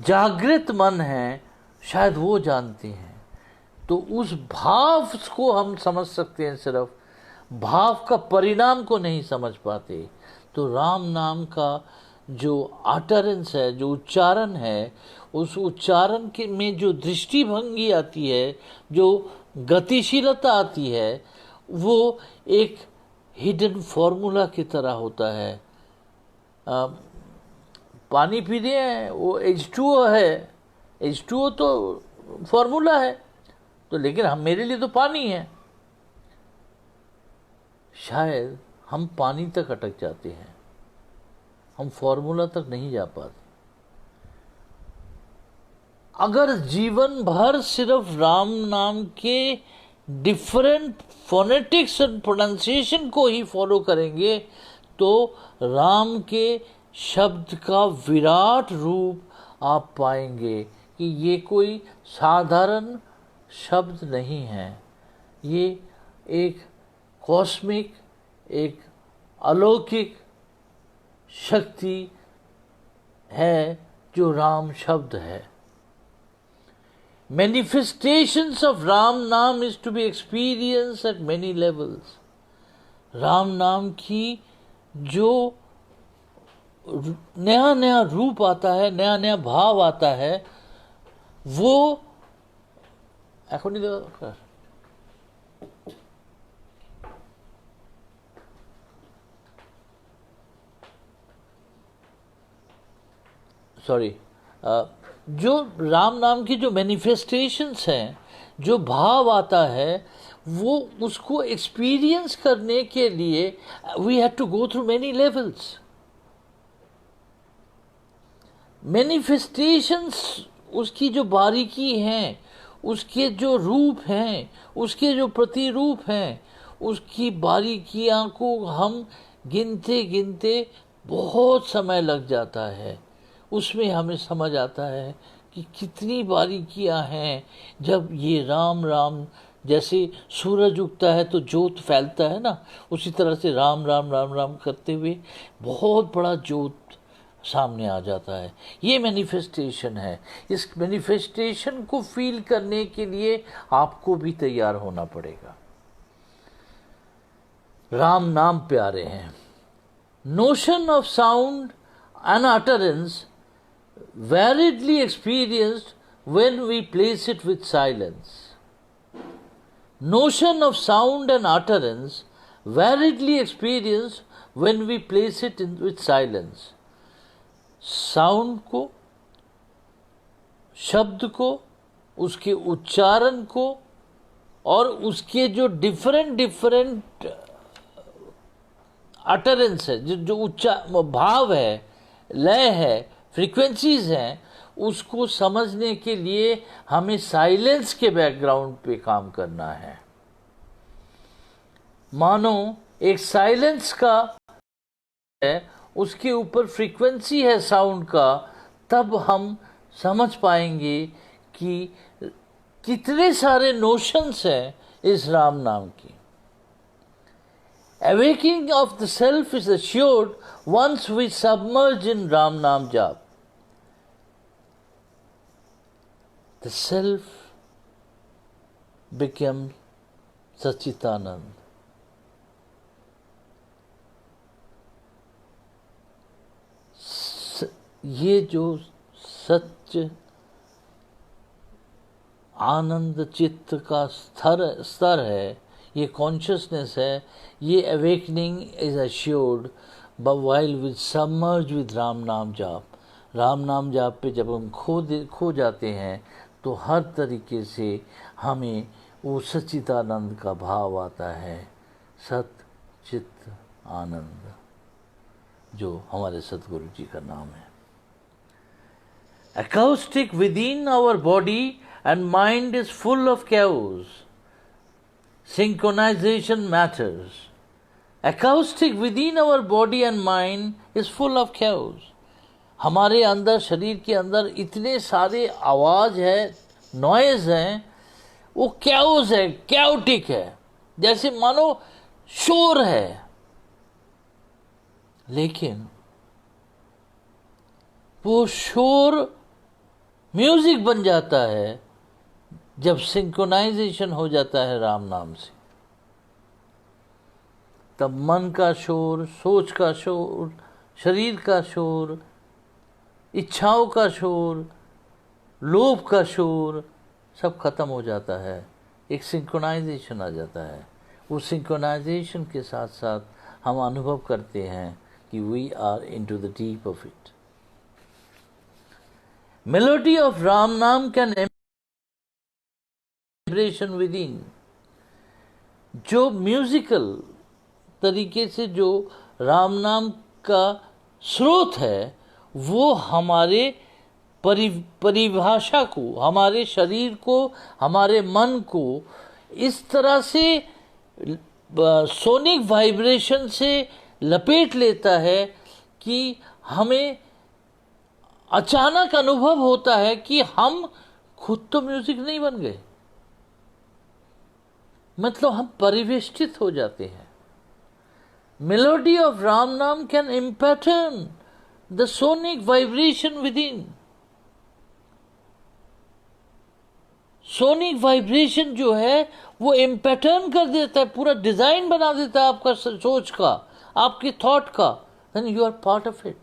जागृत मन है शायद वो जानते हैं. तो उस भाव को हम समझ सकते हैं, सिर्फ भाव का परिणाम को नहीं समझ पाते. तो राम नाम का जो अटरेंस है, जो उच्चारण है, उस उच्चारण के में जो दृष्टिभंगी आती है, जो गतिशीलता आती है, वो एक हिडन फॉर्मूला की तरह होता है. पानी पी रहे हैं, वो H2O है. H2O तो फॉर्मूला है, तो लेकिन हम, मेरे लिए तो पानी है. शायद हम पानी तक अटक जाते हैं, हम फॉर्मूला तक नहीं जा पाते. अगर जीवन भर सिर्फ राम नाम के डिफरेंट फोनेटिक्स एंड प्रोनाउंसिएशन को ही फॉलो करेंगे तो राम के शब्द का विराट रूप आप पाएंगे कि ये कोई साधारण शब्द नहीं है. ये एक कॉस्मिक, एक अलौकिक शक्ति है जो राम शब्द है. Manifestations of Ram नाम is to be experienced at many levels. Ram नाम की जो नया नया रूप आता है, नया नया भाव आता है, वो एखोनी देखो सॉरी, जो राम नाम की जो मैनिफेस्टेशंस हैं, जो भाव आता है, वो उसको एक्सपीरियंस करने के लिए we have to go through many levels. Manifestations, उसकी जो बारीकी हैं, उसके जो रूप हैं, उसके जो प्रतिरूप हैं, उसकी बारीकियां को हम गिनते गिनते बहुत समय लग जाता है. उसमें हमें समझ आता है कि कितनी बारीकियां हैं. जब ये राम राम, जैसे सूरज उगता है तो ज्योत फैलता है ना, उसी तरह से राम राम राम राम करते हुए बहुत बड़ा ज्योत सामने आ जाता है. ये मैनिफेस्टेशन है. इस मैनिफेस्टेशन को फील करने के लिए आपको भी तैयार होना पड़ेगा. राम नाम प्यारे हैं. Notion of sound and utterance variedly experienced when we place it with silence. Notion of sound and utterance variedly experienced when we place it with silence. Sound को, शब्द को, उसके उच्चारण को और उसके जो डिफरेंट अटरेंस है, जो भाव है, लय है, फ्रीक्वेंसीज हैं, उसको समझने के लिए हमें साइलेंस के बैकग्राउंड पे काम करना है. मानो एक साइलेंस का है, उसके ऊपर फ्रीक्वेंसी है साउंड का, तब हम समझ पाएंगे कि कितने सारे नोशंस हैं इस राम नाम की. Awakening of the self is assured once we submerge in Ram Naam Jap. The self becomes Sachitanand. ये जो सच्च आनंद चित्त का स्तर है, ये कॉन्शियसनेस है, ये awakening is assured while with submerge with Ram नाम जाप. राम नाम जाप पे जब हम खो जाते हैं तो हर तरीके से हमें वो सच्चिदानंद का भाव आता है. सत चित्त आनंद, जो हमारे सतगुरु जी का नाम है. Acoustic within our body and mind is full of chaos. synchronization matters. Acoustic within our body and mind is full of chaos. हमारे अंदर, शरीर के अंदर इतने सारे आवाज है, नॉइज है, वो कैओस है, कैओटिक है, जैसे मानो शोर है। लेकिन वो शोर म्यूजिक बन जाता है जब सिंक्रोनाइजेशन हो जाता है राम नाम से। तब मन का शोर, सोच का शोर, शरीर का शोर, इच्छाओं का शोर, लोभ का शोर सब खत्म हो जाता है। एक सिंक्रोनाइजेशन आ जाता है। उस सिंक्रोनाइजेशन के साथ साथ हम अनुभव करते हैं कि we are into the deep of it. Melody of Ram naam can vibration within. जो म्यूजिकल तरीके से जो राम नाम का स्रोत है, वो हमारे परिभाषा को, हमारे शरीर को, हमारे मन को इस तरह से सोनिक वाइब्रेशन से लपेट लेता है कि हमें अचानक अनुभव होता है कि हम खुद तो म्यूजिक नहीं बन गए, मतलब हम परिवेष्टित हो जाते हैं। Melody of Ram naam can impattern the sonic vibration within. Sonic vibration जो है वो इम्पैटर्न कर देता है, पूरा डिजाइन बना देता है आपका सोच का, आपके थॉट का, then you are part of it.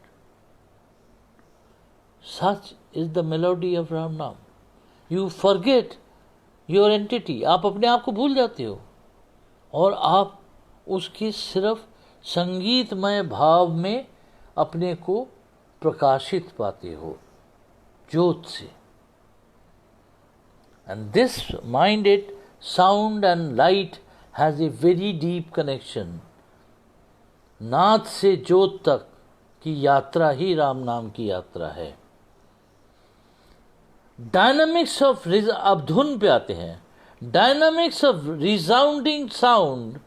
Such is the melody of Ram naam. You forget your entity. आप अपने आप को भूल जाते हो और आप उसके सिर्फ संगीतमय भाव में अपने को प्रकाशित पाते हो, ज्योत से। And this minded sound and light has a very deep connection. नाद से ज्योत तक की यात्रा ही राम नाम की यात्रा है। डायनामिक्स ऑफ, अब धुन पे आते हैं। Dynamics of resounding sound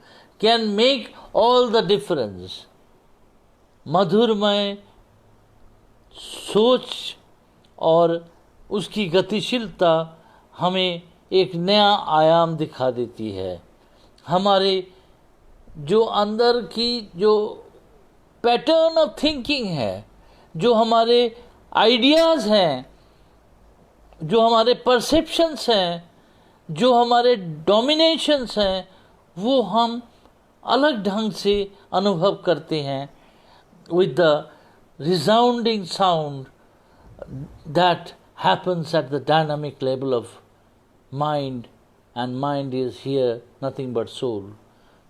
can make all the difference. मधुरमय सोच और उसकी गतिशीलता हमें एक नया आयाम दिखा देती है। हमारे जो अंदर की जो पैटर्न ऑफ थिंकिंग है, जो हमारे आइडियाज़ हैं, जो हमारे परसेप्शंस हैं, जो हमारे डोमिनेशंस हैं, वो हम अलग ढंग से अनुभव करते हैं with the resounding sound that happens at the dynamic level of mind, and mind is here nothing but soul.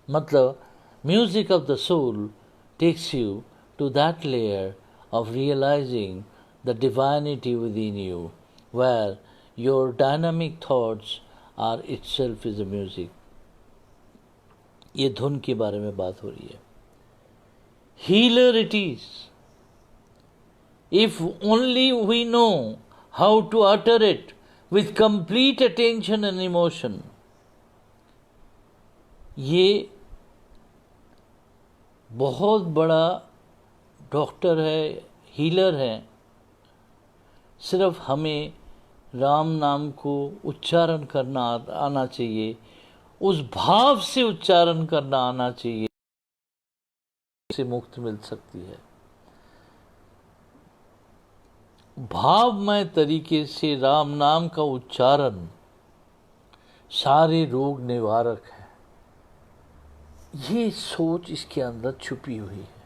मतलब music of the soul takes you to that layer of realizing the divinity within you, where your dynamic thoughts are itself is a music. ये धुन के बारे में बात हो रही है। Healer it is, if only we know how to utter it with complete attention and emotion. ये बहुत बड़ा डॉक्टर है, हीलर है। सिर्फ हमें राम नाम को उच्चारण करना आना चाहिए, उस भाव से उच्चारण करना आना चाहिए, से मुक्ति मिल सकती है। भावमय तरीके से राम नाम का उच्चारण सारे रोग निवारक है। ये सोच इसके अंदर छुपी हुई है।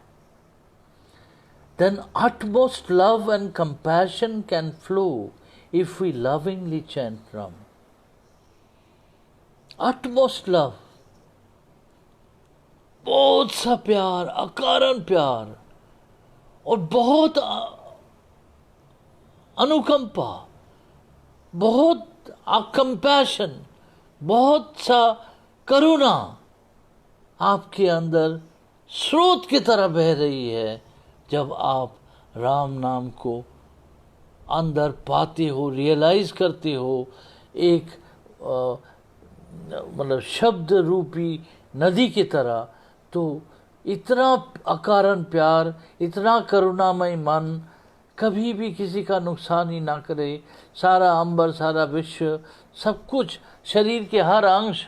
Then utmost love and compassion can flow if we lovingly chant Ram. Utmost love, बहुत सा प्यार, अकारण प्यार और बहुत अनुकंपा, बहुत कंपैशन, बहुत सा करुणा आपके अंदर स्रोत की तरह बह रही है जब आप राम नाम को अंदर पाते हो, रियलाइज करते हो, एक मतलब शब्द रूपी नदी की तरह, तो इतना अकारण प्यार, इतना करुणामय मन, कभी भी किसी का नुकसान ही ना करे। सारा अंबर, सारा विश्व, सब कुछ, शरीर के हर अंश,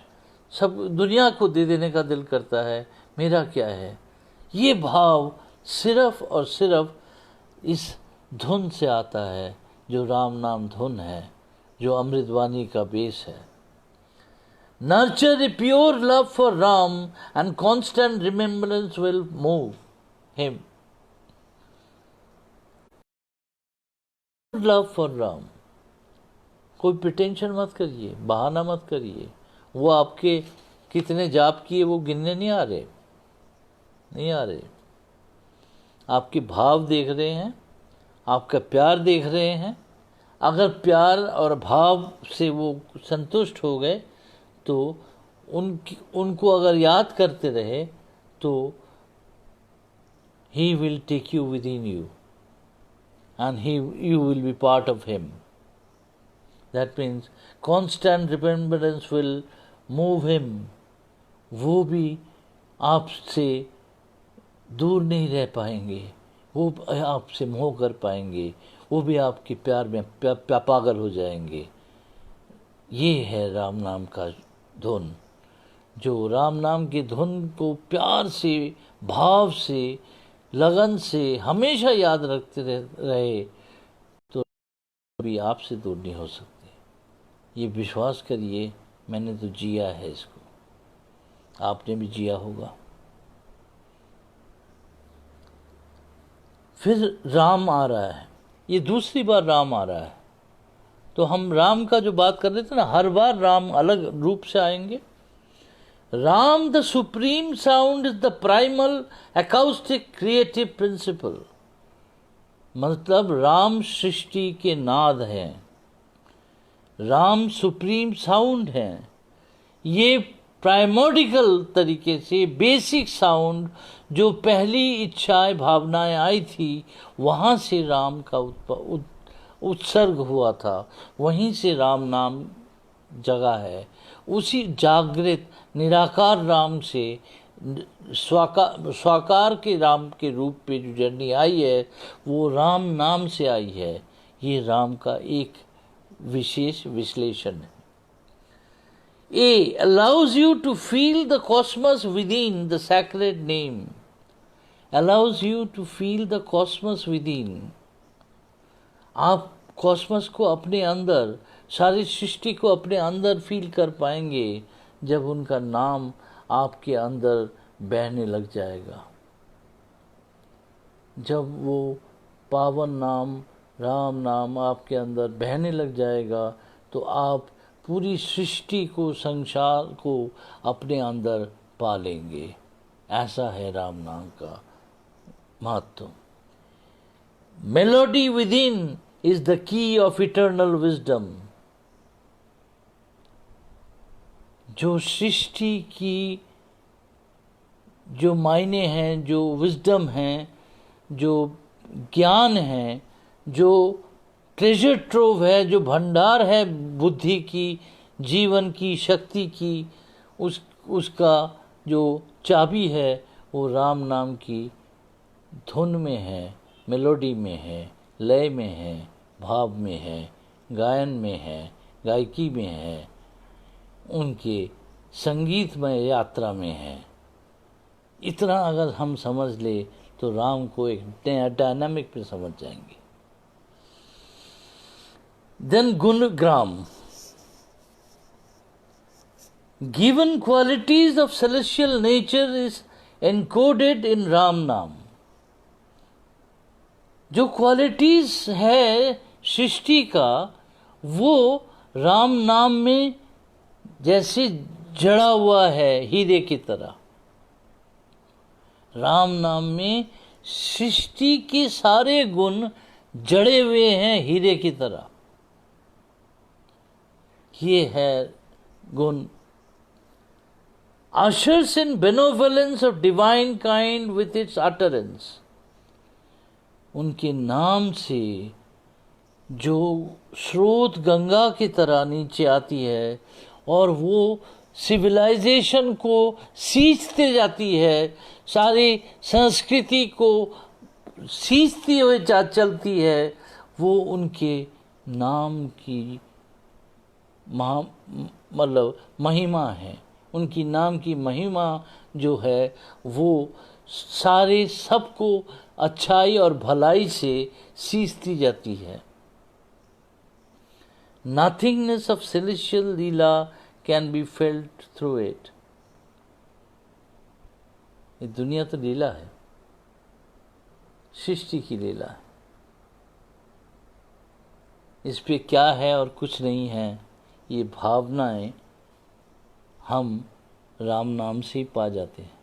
सब दुनिया को दे देने का दिल करता है। मेरा क्या है? ये भाव सिर्फ और सिर्फ इस धुन से आता है, जो राम नाम धुन है, जो अमृतवाणी का बेस है। Nurture a pure love for Ram and constant remembrance will move him. Love for Ram. कोई प्रिटेंशन मत करिए, बहाना मत करिए। वो आपके कितने जाप किए वो गिनने नहीं आ रहे, नहीं आ रहे। आपके भाव देख रहे हैं, आपका प्यार देख रहे हैं। अगर प्यार और भाव से वो संतुष्ट हो गए तो उनको अगर याद करते रहे तो he will take you within you and you will be part of him. That means constant remembrance will move him. वो भी आपसे दूर नहीं रह पाएंगे, वो आपसे मोह कर पाएंगे, वो भी आपके प्यार में पागल हो जाएंगे। ये है राम नाम का धुन। जो राम नाम की धुन को प्यार से, भाव से, लगन से हमेशा याद रखते रहे तो कभी आपसे दूर नहीं हो सकते। ये विश्वास करिए, मैंने तो जिया है इसको, आपने भी जिया होगा। फिर राम आ रहा है, ये दूसरी बार राम आ रहा है। तो हम राम का जो बात कर रहे थे ना, हर बार राम अलग रूप से आएंगे। Ram the supreme sound is the primal acoustic creative principle. मतलब राम सृष्टि के नाद हैं, राम सुप्रीम साउंड हैं। ये प्राइमोर्डिकल तरीके से बेसिक साउंड, जो पहली इच्छाएं भावनाएं आई थी, वहाँ से राम का उत्सर्ग हुआ था, वहीं से राम नाम जगा है। उसी जागृत निराकार राम से स्वाकार के राम के रूप पे जो जर्नी आई है, वो राम नाम से आई है। ये राम का एक विशेष विश्लेषण है। A allows you to feel the cosmos within the sacred name. Allows you to feel the cosmos within. आप कॉस्मस को अपने अंदर, सारी सृष्टि को अपने अंदर फील कर पाएंगे जब उनका नाम आपके अंदर बहने लग जाएगा। जब वो पावन नाम, राम नाम आपके अंदर बहने लग जाएगा तो आप पूरी सृष्टि को, संसार को अपने अंदर पा लेंगे। ऐसा है राम नाम का महत्व। Melody with in is the key of eternal wisdom. जो सृष्टि की जो मायने हैं, जो विजडम हैं, जो ज्ञान है, जो ट्रेजर ट्रोव है, जो भंडार है बुद्धि की, जीवन की, शक्ति की, उसका जो चाबी है वो राम नाम की धुन में है, मेलोडी में है, लय में है, भाव में है, गायन में है, गायकी में है, उनके संगीतमय यात्रा में है। इतना अगर हम समझ ले तो राम को एक नया डायनामिक पे समझ जाएंगे। देन गुणग्राम, given qualities of celestial nature is encoded in Ram naam. जो क्वालिटीज है सृष्टि का, वो राम नाम में जैसे जड़ा हुआ है हीरे की तरह। राम नाम में सृष्टि के सारे गुण जड़े हुए हैं हीरे की तरह। ये है गुण। ushers in benevolence of divine kind with its utterance। उनके नाम से जो स्रोत गंगा की तरह नीचे आती है और वो सिविलाइजेशन को सींचते जाती है, सारी संस्कृति को सींचती हुई चलती है, वो उनके नाम की मतलब महिमा है। उनकी नाम की महिमा जो है वो सारे सबको अच्छाई और भलाई से सींचती जाती है। Nothingness of celestial Leela can be felt through it। ये दुनिया तो लीला है, सृष्टि की लीला है। इस पे क्या है और कुछ नहीं है, ये भावनाएं हम राम नाम से ही पा जाते हैं।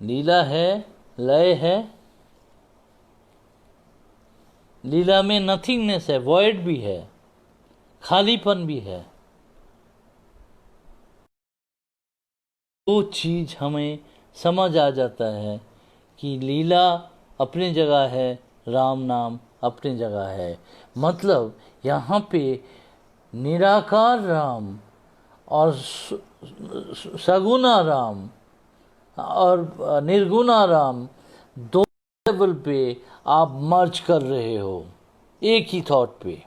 लीला है, लय है, लीला में नथिंगनेस है, वॉइड भी है, खालीपन भी है। वो चीज हमें समझ आ जाता है कि लीला अपनी जगह है, राम नाम अपनी जगह है। मतलब यहाँ पे निराकार राम और सगुना राम और निर्गुणा राम दो लेवल पे आप मर्ज कर रहे हो एक ही थॉट पे।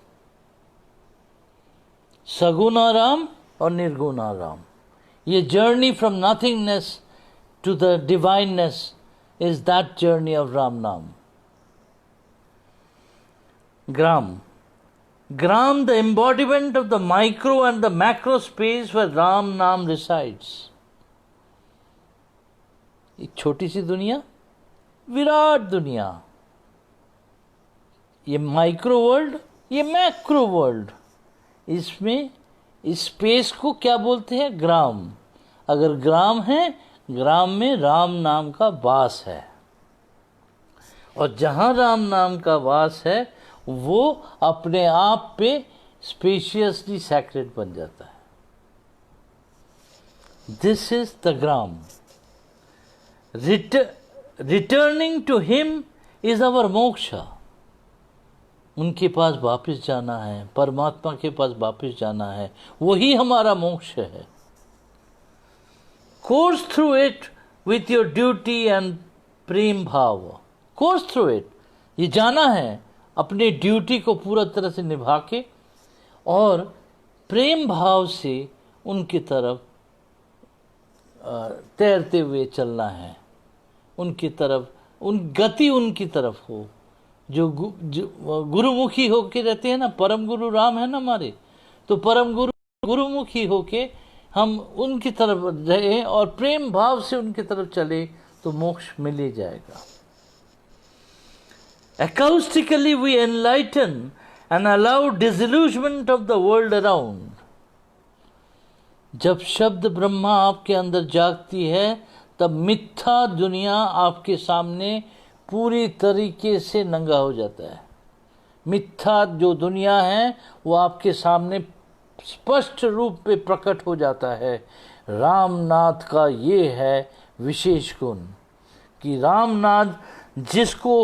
सगुना राम और निर्गुणा राम, ये journey from nothingness to the divineness is that journey of Ram naam. ग्राम, Gram, the embodiment of the micro and the macro space where Ram Naam resides। एक छोटी सी दुनिया, विराट दुनिया, ये माइक्रो वर्ल्ड, ये मैक्रो वर्ल्ड, इसमें इस स्पेस को क्या बोलते हैं? ग्राम। अगर ग्राम है, ग्राम में राम नाम का वास है, और जहाँ राम नाम का वास है वो अपने आप पे स्पेशियसली सैक्रेड बन जाता है। This is the gram. Returning to him is our moksha. उनके पास वापस जाना है, परमात्मा के पास वापस जाना है, वही हमारा मोक्ष है। Course through it with your duty and prem bhav. Course through it, ये जाना है अपने ड्यूटी को पूरा तरह से निभा के और प्रेम भाव से उनकी तरफ तैरते हुए चलना है, उनकी तरफ, उन गति उनकी तरफ हो, जो गुरुमुखी होके रहते हैं ना। परम गुरु राम है ना हमारे, तो परम गुरु गुरुमुखी होके हम उनकी तरफ रहे और प्रेम भाव से उनकी तरफ चले तो मोक्ष मिल ही जाएगा। Acoustically we enlighten and allow disillusionment of the world around। जब शब्द ब्रह्मा आपके अंदर जागती है तब मिथ्या दुनिया आपके सामने पूरी तरीके से नंगा हो जाता है। मिथ्या जो दुनिया है वो आपके सामने स्पष्ट रूप पे प्रकट हो जाता है। रामनाथ का ये है विशेष गुण कि रामनाथ जिसको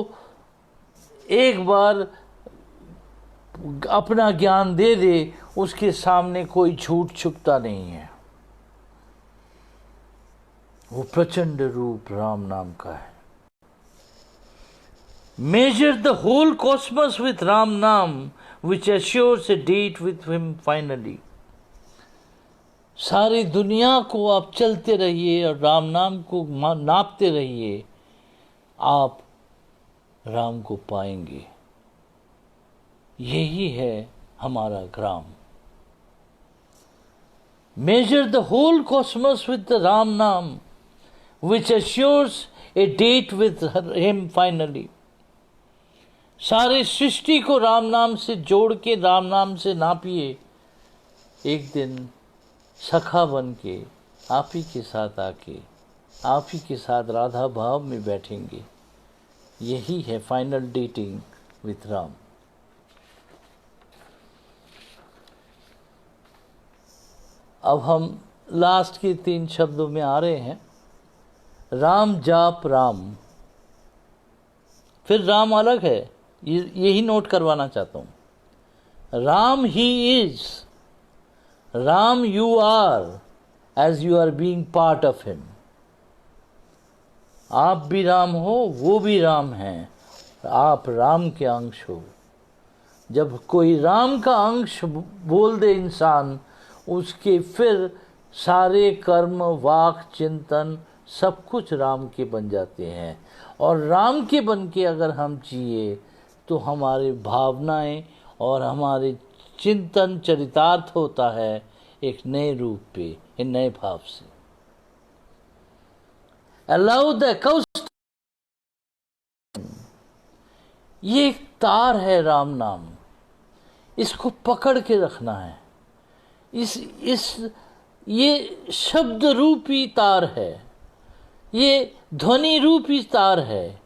एक बार अपना ज्ञान दे दे उसके सामने कोई झूठ छुपता नहीं है। वो प्रचंड रूप राम नाम का है। Measure the whole cosmos with Ram naam which assures a date with him finally. सारी दुनिया को आप चलते रहिए और राम नाम को नापते रहिए, आप राम को पाएंगे। यही है हमारा ग्राम। Measure the whole cosmos with the Ram naam which assures a date with him finally. सारे सृष्टि को राम नाम से जोड़ के राम नाम से नापिए, एक दिन सखा बन के आप ही के साथ आके आप ही के साथ राधा भाव में बैठेंगे। यही है फाइनल डेटिंग विथ राम। अब हम लास्ट के 3 शब्दों में आ रहे हैं। राम जाप राम। फिर राम अलग है, यही नोट करवाना चाहता हूँ। राम ही is, Ram you are as you are being part of him. आप भी राम हो, वो भी राम हैं, आप राम के अंश हो। जब कोई राम का अंश बोल दे इंसान, उसके फिर सारे कर्म, वाक, चिंतन सब कुछ राम के बन जाते हैं। और राम के बन के अगर हम जिए तो हमारी भावनाएं और हमारे चिंतन चरितार्थ होता है एक नए रूप पे, एक नए भाव से। अलाउ द काउस्ट, ये एक तार है राम नाम, इसको पकड़ के रखना है। ये शब्द रूपी तार है, ये ध्वनि रूपी तार है।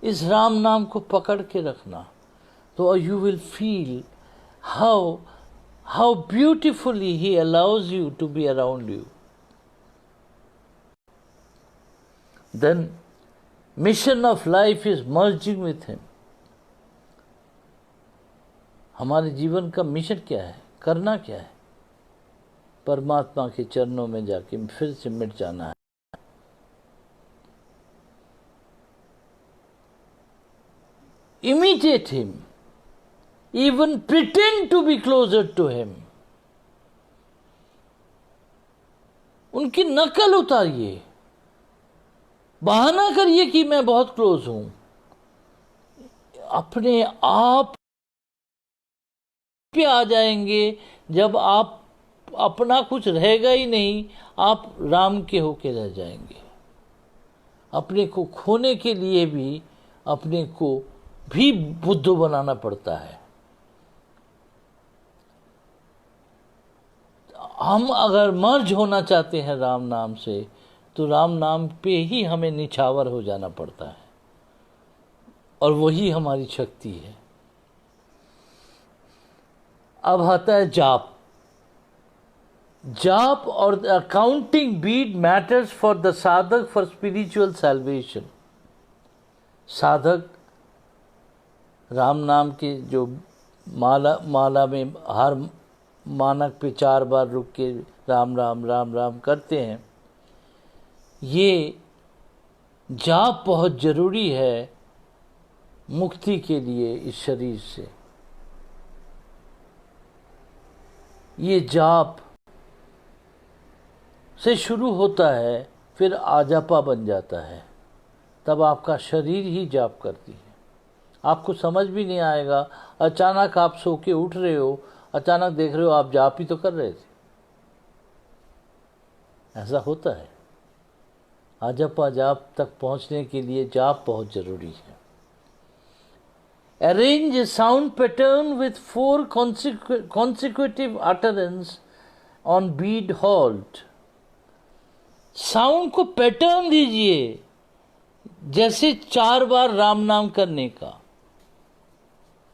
इस राम नाम को पकड़ के रखना, तो you will feel how beautifully he allows you to be around you. Then mission of life is merging with him. हमारे जीवन का मिशन क्या है, करना क्या है? परमात्मा के चरणों में जाके फिर से मिट जाना है। Imitate him, even pretend to be closer to him. उनकी नकल उतारिए, बहाना करिए कि मैं बहुत क्लोज हूं। अपने आप पे आ जाएंगे जब आप अपना कुछ रहेगा ही नहीं, आप राम के होके रह जाएंगे। अपने को खोने के लिए भी अपने को भी बुद्ध बनाना पड़ता है। हम अगर मर्ज होना चाहते हैं राम नाम से, तो राम नाम पे ही हमें निछावर हो जाना पड़ता है, और वही हमारी शक्ति है। अब आता है जाप। जाप और counting beat matters for the sadhak for spiritual salvation. साधक राम नाम के जो माला में हर मानक पे 4 बार रुक के राम राम राम राम करते हैं, ये जाप बहुत जरूरी है मुक्ति के लिए इस शरीर से। ये जाप से शुरू होता है, फिर आजापा बन जाता है, तब आपका शरीर ही जाप करती है। आपको समझ भी नहीं आएगा, अचानक आप सो के उठ रहे हो, अचानक देख रहे हो आप जाप ही तो कर रहे थे। ऐसा होता है। आजापा जाप तक पहुंचने के लिए जाप बहुत जरूरी है। Arrange a sound pattern with 4 consecutive utterance on bead halt. Sound को पैटर्न दीजिए, जैसे 4 बार राम नाम करने का।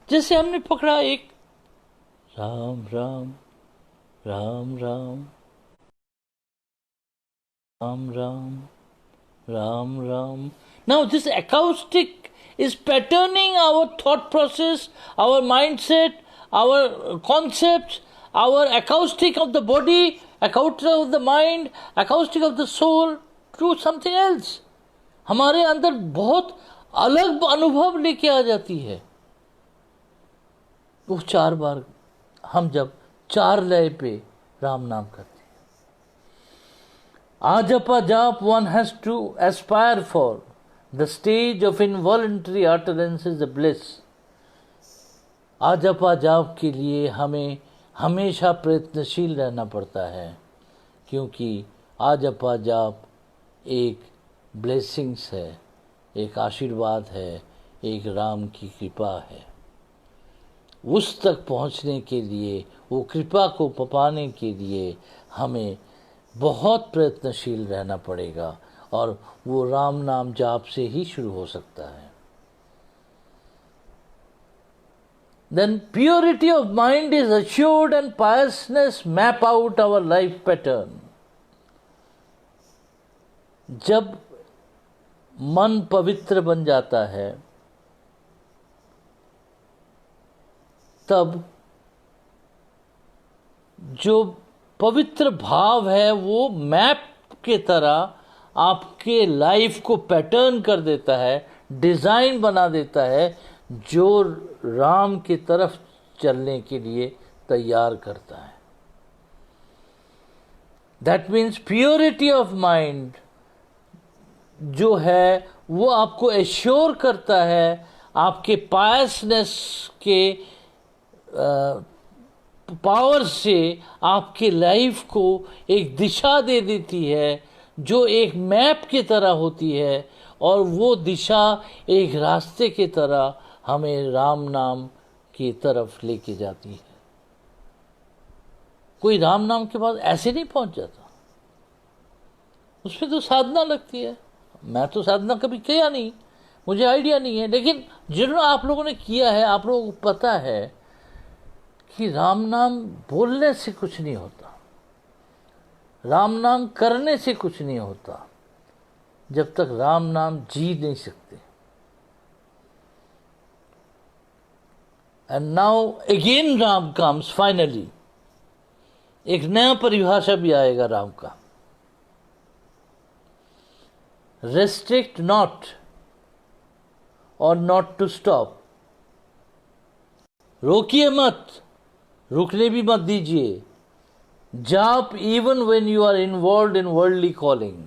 जैसे हमने पकड़ा एक Ram Ram Ram Ram Ram Ram Ram Ram. Now this acoustic is patterning our thought process, our mindset, our concepts, our acoustic of the body, acoustic of the mind, acoustic of the soul to something else. हमारे अंदर बहुत अलग अनुभव लेके आ जाती है वो 4 बार हम जब 4 लय पे राम नाम करते हैं। आजपा जाप one has to aspire for. The stage of involuntary utterance is a bliss. आजपा जाप के लिए हमें हमेशा प्रयत्नशील रहना पड़ता है, क्योंकि आजपा जाप एक ब्लेसिंग्स है, एक आशीर्वाद है, एक राम की कृपा है। उस तक पहुंचने के लिए, वो कृपा को पाने के लिए हमें बहुत प्रयत्नशील रहना पड़ेगा, और वो राम नाम जाप से ही शुरू हो सकता है। Then purity of mind is assured and piousness map out our life pattern. जब मन पवित्र बन जाता है, तब जो पवित्र भाव है वो मैप के तरह आपके लाइफ को पैटर्न कर देता है, डिज़ाइन बना देता है, जो राम की तरफ चलने के लिए तैयार करता है। That means purity of mind जो है वो आपको एश्योर करता है, आपके पायसनेस के पावर से आपके लाइफ को एक दिशा दे देती है, जो एक मैप की तरह होती है, और वो दिशा एक रास्ते की तरह हमें राम नाम की तरफ लेके जाती है। कोई राम नाम के बाद ऐसे नहीं पहुंच जाता, उसमें तो साधना लगती है। मैं तो साधना कभी किया नहीं, मुझे आइडिया नहीं है, लेकिन जिन्होंने आप लोगों ने किया है, आप लोगों को पता है कि राम नाम बोलने से कुछ नहीं होता, राम नाम करने से कुछ नहीं होता, जब तक राम नाम जी नहीं सकते। And now again Ram comes finally, एक नया परिभाषा भी आएगा राम का। रेस्ट्रिक्ट नॉट और नॉट टू स्टॉप, रोकिए मत, रुकने भी मत दीजिए। Jaap even when you are involve in worldly calling,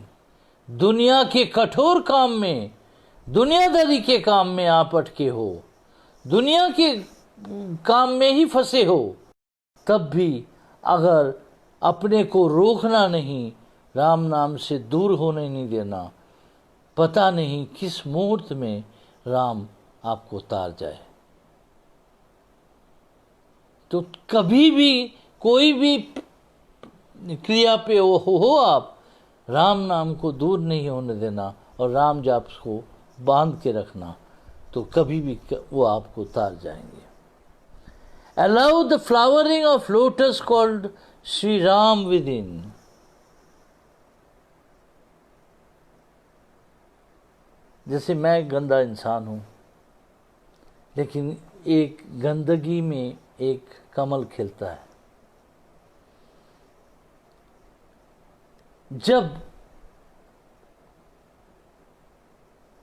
दुनिया के कठोर काम में, दुनियादारी के काम में आप अटके हो, दुनिया के काम में ही फंसे हो, तब भी अगर अपने को रोकना नहीं, राम नाम से दूर होने नहीं देना, पता नहीं किस मुहूर्त में राम आपको उतार जाए। तो कभी भी कोई भी क्रिया पे हो आप, राम नाम को दूर नहीं होने देना और राम जाप को बांध के रखना, तो कभी भी वो आपको उतार जाएंगे। Allow the flowering of lotus called Sri Ram within. जैसे मैं गंदा इंसान हूँ, लेकिन एक गंदगी में एक कमल खिलता है। जब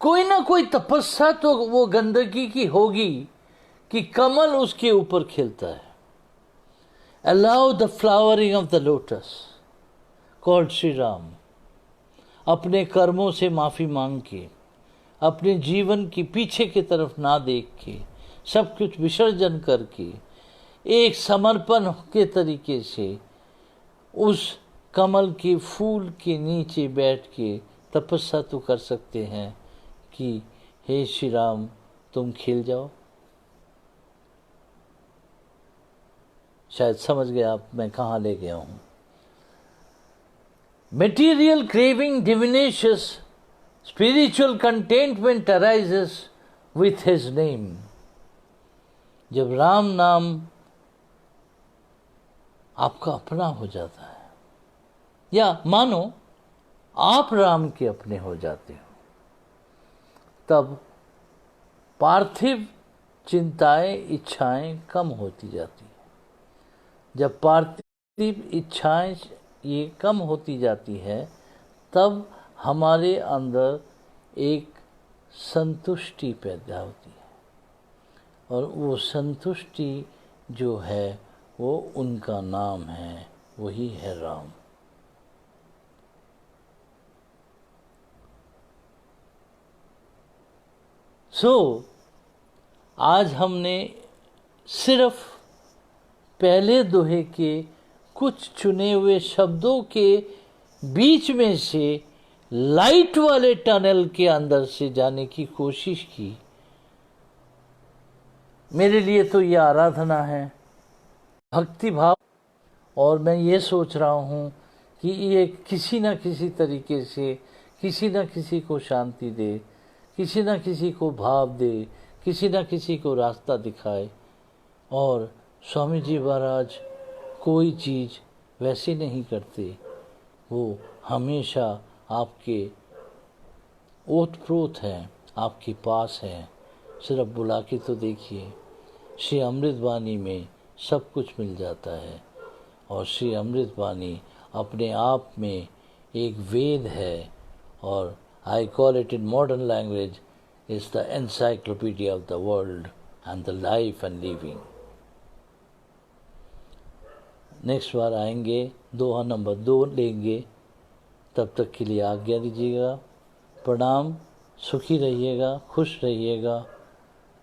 कोई ना कोई तपस्या तो वो गंदगी की होगी कि कमल उसके ऊपर खिलता है। Allow the flowering of the lotus called Sri Ram. अपने कर्मों से माफ़ी मांग के, अपने जीवन की पीछे की तरफ ना देख के, सब कुछ विसर्जन करके, एक समर्पण के तरीके से उस कमल के फूल के नीचे बैठ के तपस्या तो कर सकते हैं कि हे श्री राम तुम खिल जाओ। शायद समझ गए आप मैं कहाँ ले गया हूँ। Material craving diminishes, spiritual contentment arises with his name. जब राम नाम आपका अपना हो जाता है, या मानो आप राम के अपने हो जाते हो, तब पार्थिव चिंताएं, इच्छाएं कम होती जाती हैं। जब पार्थिव इच्छाएं ये कम होती जाती है, तब हमारे अंदर एक संतुष्टि पैदा होती है, और वो संतुष्टि जो है वो उनका नाम है, वही है राम। आज हमने सिर्फ पहले दोहे के कुछ चुने हुए शब्दों के बीच में से लाइट वाले टनल के अंदर से जाने की कोशिश की। मेरे लिए तो ये आराधना है, भक्ति भाव, और मैं ये सोच रहा हूँ कि ये किसी न किसी तरीके से किसी न किसी को शांति दे, किसी न किसी को भाव दे, किसी न किसी को रास्ता दिखाए। और स्वामी जी महाराज कोई चीज़ वैसे नहीं करते, वो हमेशा आपके ओतप्रोत हैं, आपके पास हैं। सिर्फ बुला के तो देखिए, श्री अमृतवाणी में सब कुछ मिल जाता है। और श्री अमृतवाणी अपने आप में एक वेद है, और I call it in modern language is the encyclopedia of the world and the life and living. Next बार आएंगे, दोहा नंबर 2 लेंगे। तब तक के लिए आज्ञा दीजिएगा। प्रणाम। सुखी रहिएगा, खुश रहिएगा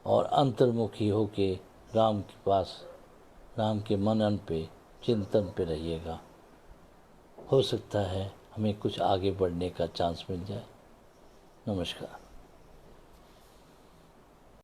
और अंतर्मुखी होके राम के पास, राम के मनन पे, चिंतन पे रहिएगा। हो सकता है हमें कुछ आगे बढ़ने का चांस मिल जाए। नमस्कार।